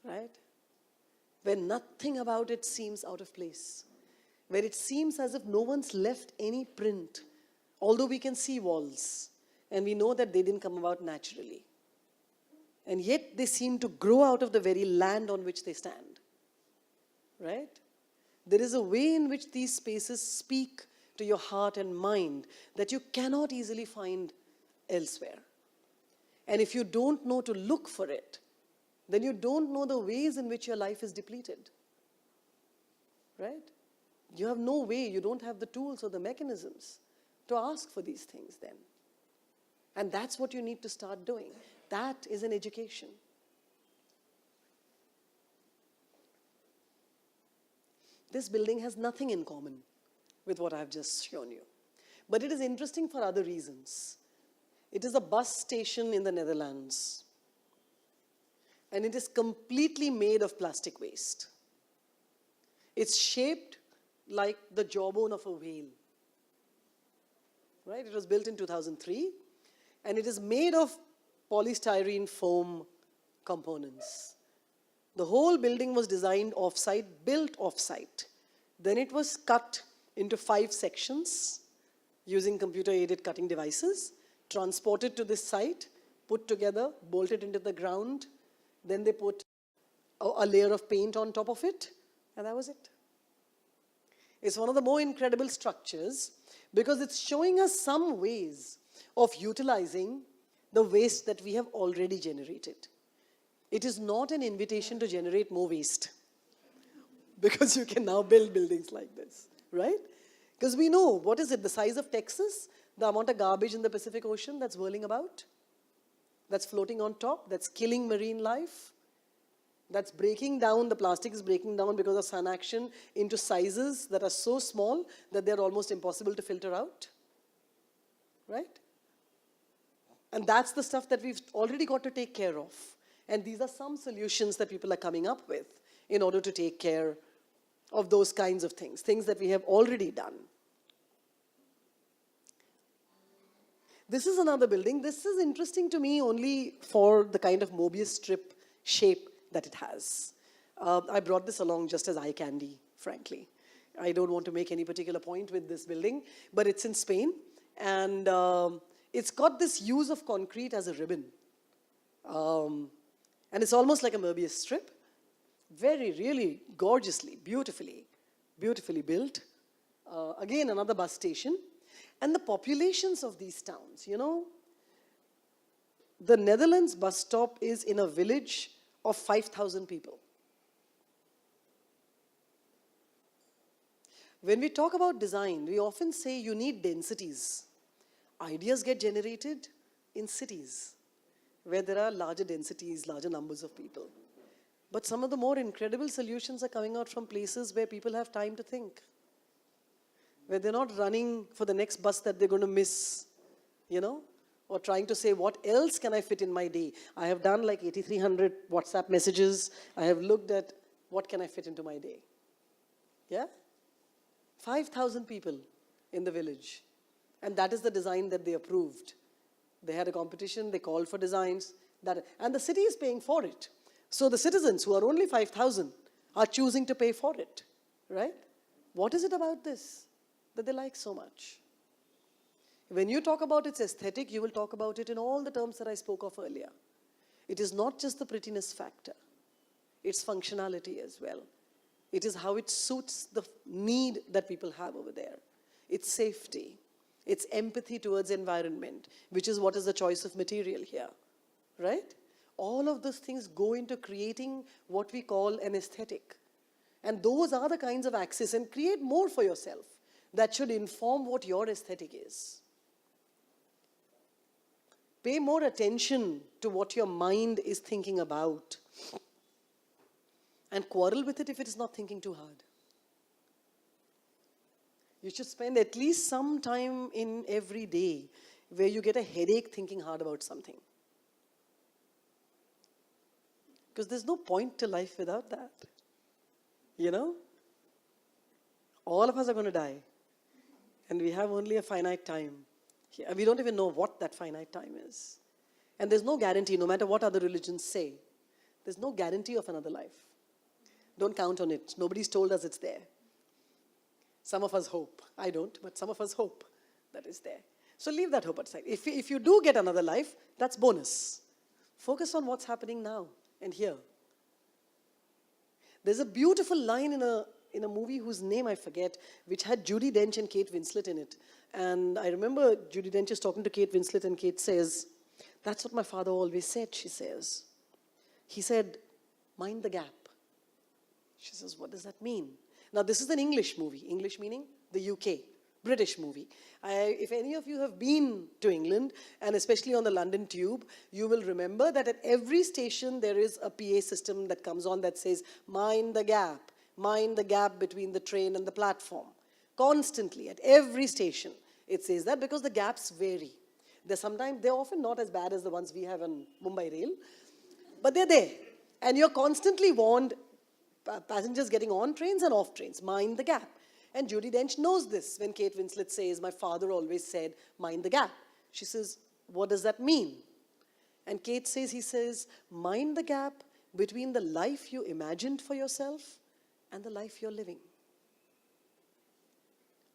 Right? Where nothing about it seems out of place. Where it seems as if no one's left any print. Although we can see walls. And we know that they didn't come about naturally. And yet they seem to grow out of the very land on which they stand. Right? There is a way in which these spaces speak to your heart and mind that you cannot easily find elsewhere. And if you don't know to look for it, then you don't know the ways in which your life is depleted. Right? You have no way, you don't have the tools or the mechanisms to ask for these things then. And that's what you need to start doing. That is an education. This building has nothing in common with what I've just shown you. But it is interesting for other reasons. It is a bus station in the Netherlands. And it is completely made of plastic waste. It's shaped like the jawbone of a whale. Right? It was built in 2003. And it is made of polystyrene foam components. The whole building was designed off-site, built off-site. Then it was cut into 5 sections using computer-aided cutting devices, transported to this site, put together, bolted into the ground. Then they put a layer of paint on top of it, and that was it. It's one of the more incredible structures because it's showing us some ways of utilizing the waste that we have already generated. It is not an invitation to generate more waste because you can now build buildings like this, right? Because we know, what is it, the size of Texas, the amount of garbage in the Pacific Ocean that's whirling about, that's floating on top, that's killing marine life, that's breaking down, the plastic is breaking down because of sun action into sizes that are so small that they're almost impossible to filter out, right? And that's the stuff that we've already got to take care of. And these are some solutions that people are coming up with in order to take care of those kinds of things, things that we have already done. This is another building. This is interesting to me only for the kind of Mobius strip shape that it has. I brought this along just as eye candy, frankly. I don't want to make any particular point with this building, but it's in Spain. And it's got this use of concrete as a ribbon. And it's almost like a Mobius strip. Very, really gorgeously, beautifully built. Again, another bus station. And the populations of these towns, you know, the Netherlands bus stop is in a village of 5,000 people. When we talk about design, we often say you need densities. Ideas get generated in cities where there are larger densities, larger numbers of people. But some of the more incredible solutions are coming out from places where people have time to think, where they're not running for the next bus that they're going to miss, you know, or trying to say, what else can I fit in my day? I have done like 8,300 WhatsApp messages. I have looked at what can I fit into my day. Yeah? 5,000 people in the village. And that is the design that they approved They had a competition, they called for designs, and the city is paying for it. So the citizens, who are only 5,000, are choosing to pay for it, right? What is it about this that they like so much? When you talk about its aesthetic, you will talk about it in all the terms that I spoke of earlier. It is not just the prettiness factor, it's functionality as well. It is how it suits the need that people have over there. It's safety. It's empathy towards environment, which is what is the choice of material here, right? All of those things go into creating what we call an aesthetic. And those are the kinds of axes, and create more for yourself that should inform what your aesthetic is. Pay more attention to what your mind is thinking about, and quarrel with it if it is not thinking too hard. You should spend at least some time in every day where you get a headache thinking hard about something. Because there's no point to life without that. You know? All of us are going to die. And we have only a finite time. We don't even know what that finite time is. And there's no guarantee, no matter what other religions say, there's no guarantee of another life. Don't count on it. Nobody's told us it's there. Some of us hope. I don't, but some of us hope that it's there. So leave that hope aside. If you do get another life, that's bonus. Focus on what's happening now and here. There's a beautiful line in a movie whose name I forget, which had Judi Dench and Kate Winslet in it. And I remember Judi Dench is talking to Kate Winslet, and Kate says, "That's what my father always said," she says. He said, "Mind the gap." She says, "What does that mean?" Now, this is an English movie. English meaning the UK, British movie. If any of you have been to England, and especially on the London Tube, you will remember that at every station there is a PA system that comes on that says, "Mind the gap between the train and the platform." Constantly, at every station, it says that, because the gaps vary. They're often not as bad as the ones we have on Mumbai Rail, but they're there. And you're constantly warned, passengers getting on trains and off trains, mind the gap. And Judi Dench knows this when Kate Winslet says, "My father always said, mind the gap." She says, "What does that mean?" And Kate says, he says, "Mind the gap between the life you imagined for yourself and the life you're living.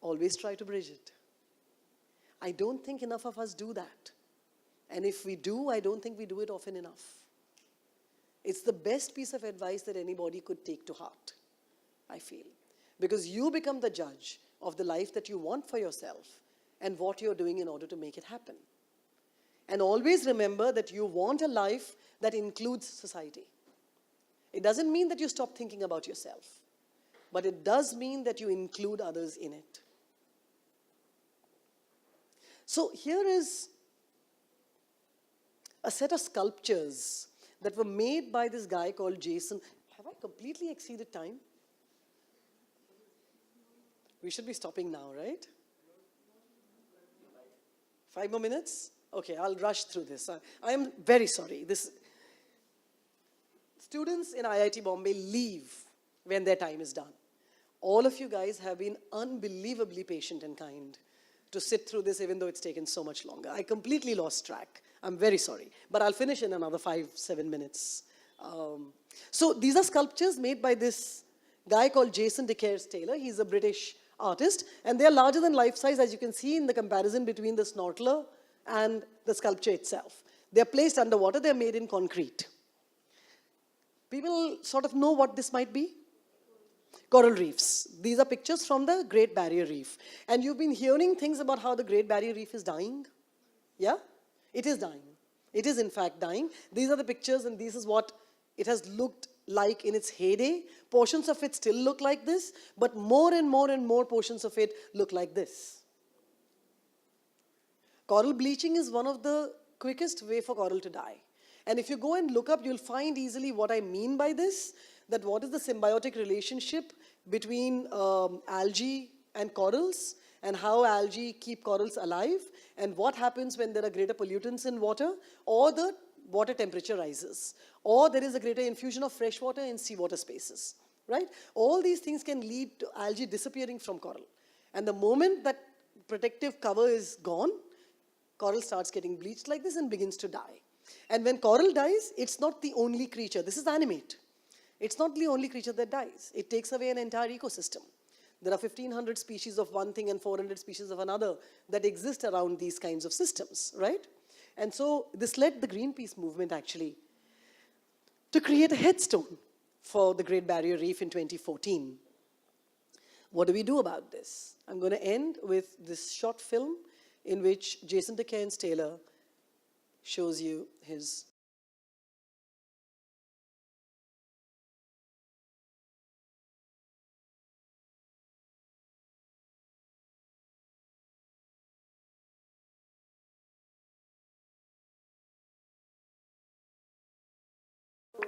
Always try to bridge it." I don't think enough of us do that. And if we do, I don't think we do it often enough. It's the best piece of advice that anybody could take to heart, I feel. Because you become the judge of the life that you want for yourself and what you're doing in order to make it happen. And always remember that you want a life that includes society. It doesn't mean that you stop thinking about yourself, but it does mean that you include others in it. So here is a set of sculptures that were made by this guy called Jason. Have I completely exceeded time? We should be stopping now, right? 5 more minutes? Okay, I'll rush through this. I am very sorry. Students in IIT Bombay leave when their time is done. All of you guys have been unbelievably patient and kind to sit through this, even though it's taken so much longer. I completely lost track. I'm very sorry. But I'll finish in another 5-7 minutes. So these are sculptures made by this guy called Jason DeCaires Taylor. He's a British artist. And they're larger than life size, as you can see in the comparison between the snorkeler and the sculpture itself. They're placed underwater. They're made in concrete. People sort of know what this might be. Coral reefs. These are pictures from the Great Barrier Reef. And you've been hearing things about how the Great Barrier Reef is dying. Yeah? It is dying. It is in fact dying. These are the pictures, and this is what it has looked like in its heyday. Portions of it still look like this, but more and more and more portions of it look like this. Coral bleaching is one of the quickest way for coral to die. And if you go and look up, you'll find easily what I mean by this, that what is the symbiotic relationship between algae and corals, and how algae keep corals alive, and what happens when there are greater pollutants in water, or the water temperature rises, or there is a greater infusion of fresh water in seawater spaces, right? All these things can lead to algae disappearing from coral. And the moment that protective cover is gone, Coral starts getting bleached like this and begins to die. And when coral dies, it's not the only creature. This is animate. It's not the only creature that dies. It takes away an entire ecosystem. There are 1,500 species of one thing and 400 species of another that exist around these kinds of systems, right? And so this led the Greenpeace movement actually to create a headstone for the Great Barrier Reef in 2014. What do we do about this? I'm going to end with this short film in which Jason Taylor shows you his.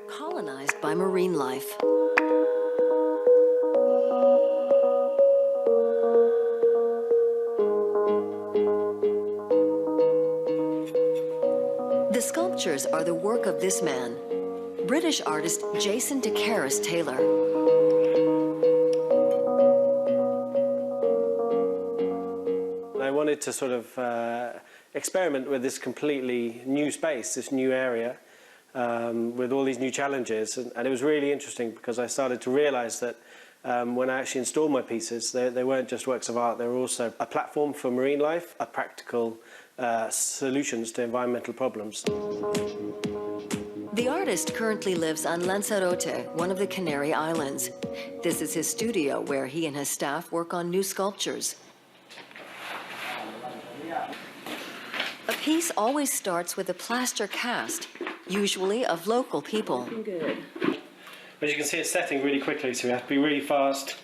Colonized by marine life. The sculptures are the work of this man, British artist Jason Taylor. I wanted to sort of experiment with this completely new space, this new area, with all these new challenges. And it was really interesting because I started to realize that when I actually installed my pieces, they weren't just works of art, they were also a platform for marine life, a practical solutions to environmental problems. The artist currently lives on Lanzarote, one of the Canary Islands. This is his studio where he and his staff work on new sculptures. A piece always starts with a plaster cast, usually of local people. Good. As you can see, it's setting really quickly, so we have to be really fast.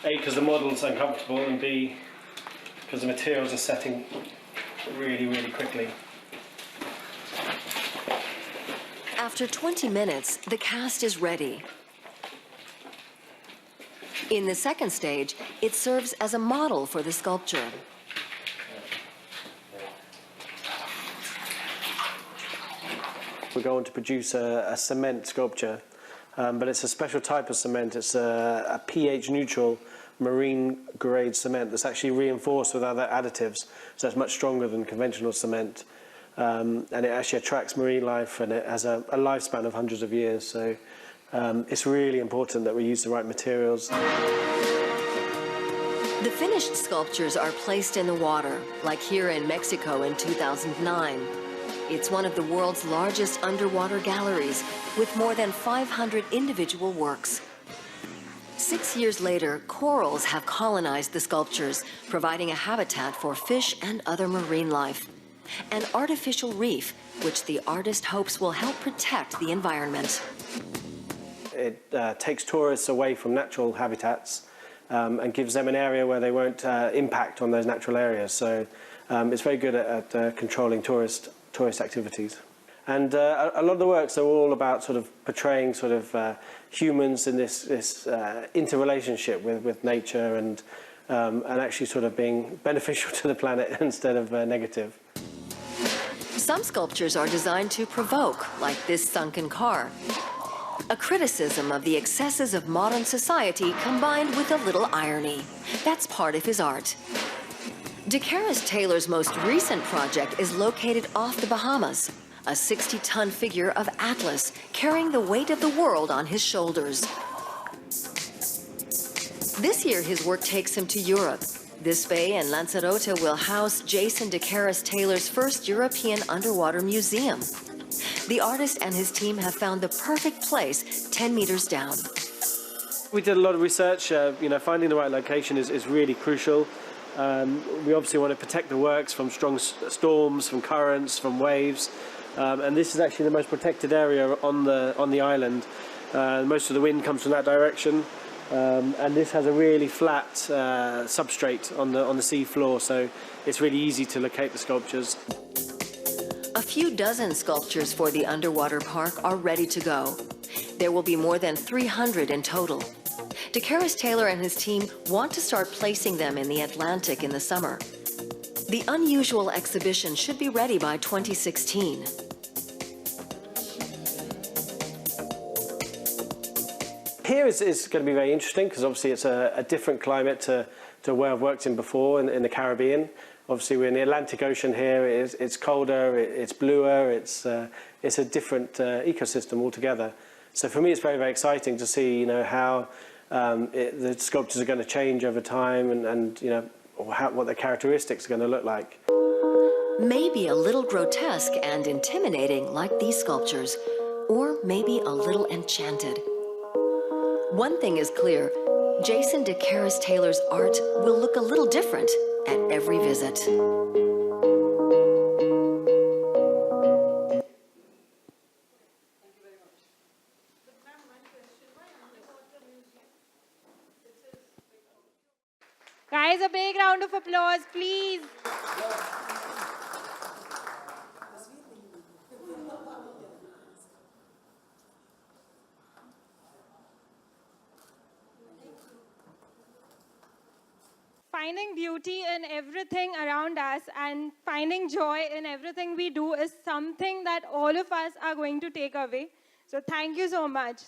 A, because the model's uncomfortable, and B, because the materials are setting really, really quickly. After 20 minutes, the cast is ready. In the second stage, it serves as a model for the sculpture. We're going to produce a cement sculpture, but it's a special type of cement. It's a pH neutral marine grade cement that's actually reinforced with other additives, so it's much stronger than conventional cement, and it actually attracts marine life, and it has a lifespan of hundreds of years, so it's really important that we use the right materials. The finished sculptures are placed in the water, like here in Mexico in 2009. It's one of the world's largest underwater galleries, with more than 500 individual works. 6 years later, corals have colonized the sculptures, providing a habitat for fish and other marine life. An artificial reef, which the artist hopes will help protect the environment. It takes tourists away from natural habitats and gives them an area where they won't impact on those natural areas. So it's very good at controlling tourist activities. And a lot of the works are all about sort of portraying sort of humans in this interrelationship with nature and actually sort of being beneficial to the planet instead of negative. Some sculptures are designed to provoke, like this sunken car. A criticism of the excesses of modern society combined with a little irony. That's part of his art. Taylor's most recent project is located off the Bahamas, a 60-ton figure of Atlas carrying the weight of the world on his shoulders. This year, his work takes him to Europe. This bay in Lanzarote will house Jason Taylor's first European underwater museum. The artist and his team have found the perfect place 10 meters down. We did a lot of research. Finding the right location is really crucial. We obviously want to protect the works from strong storms, from currents, from waves. And this is actually the most protected area on the island. Most of the wind comes from that direction. And this has a really flat substrate on the sea floor, so it's really easy to locate the sculptures. A few dozen sculptures for the underwater park are ready to go. There will be more than 300 in total. Taylor and his team want to start placing them in the Atlantic in the summer. The unusual exhibition should be ready by 2016. Here is going to be very interesting because obviously it's a different climate to where I've worked in before in the Caribbean. Obviously, we're in the Atlantic Ocean here. It's colder, it's bluer, it's a different ecosystem altogether. So for me, it's very, very exciting to see, how the sculptures are going to change over time, and what their characteristics are going to look like. Maybe a little grotesque and intimidating like these sculptures, or maybe a little enchanted. One thing is clear, Jason DeCaris Taylor's art will look a little different at every visit. Guys, a big round of applause, please. Finding beauty in everything around us and finding joy in everything we do is something that all of us are going to take away. So thank you so much.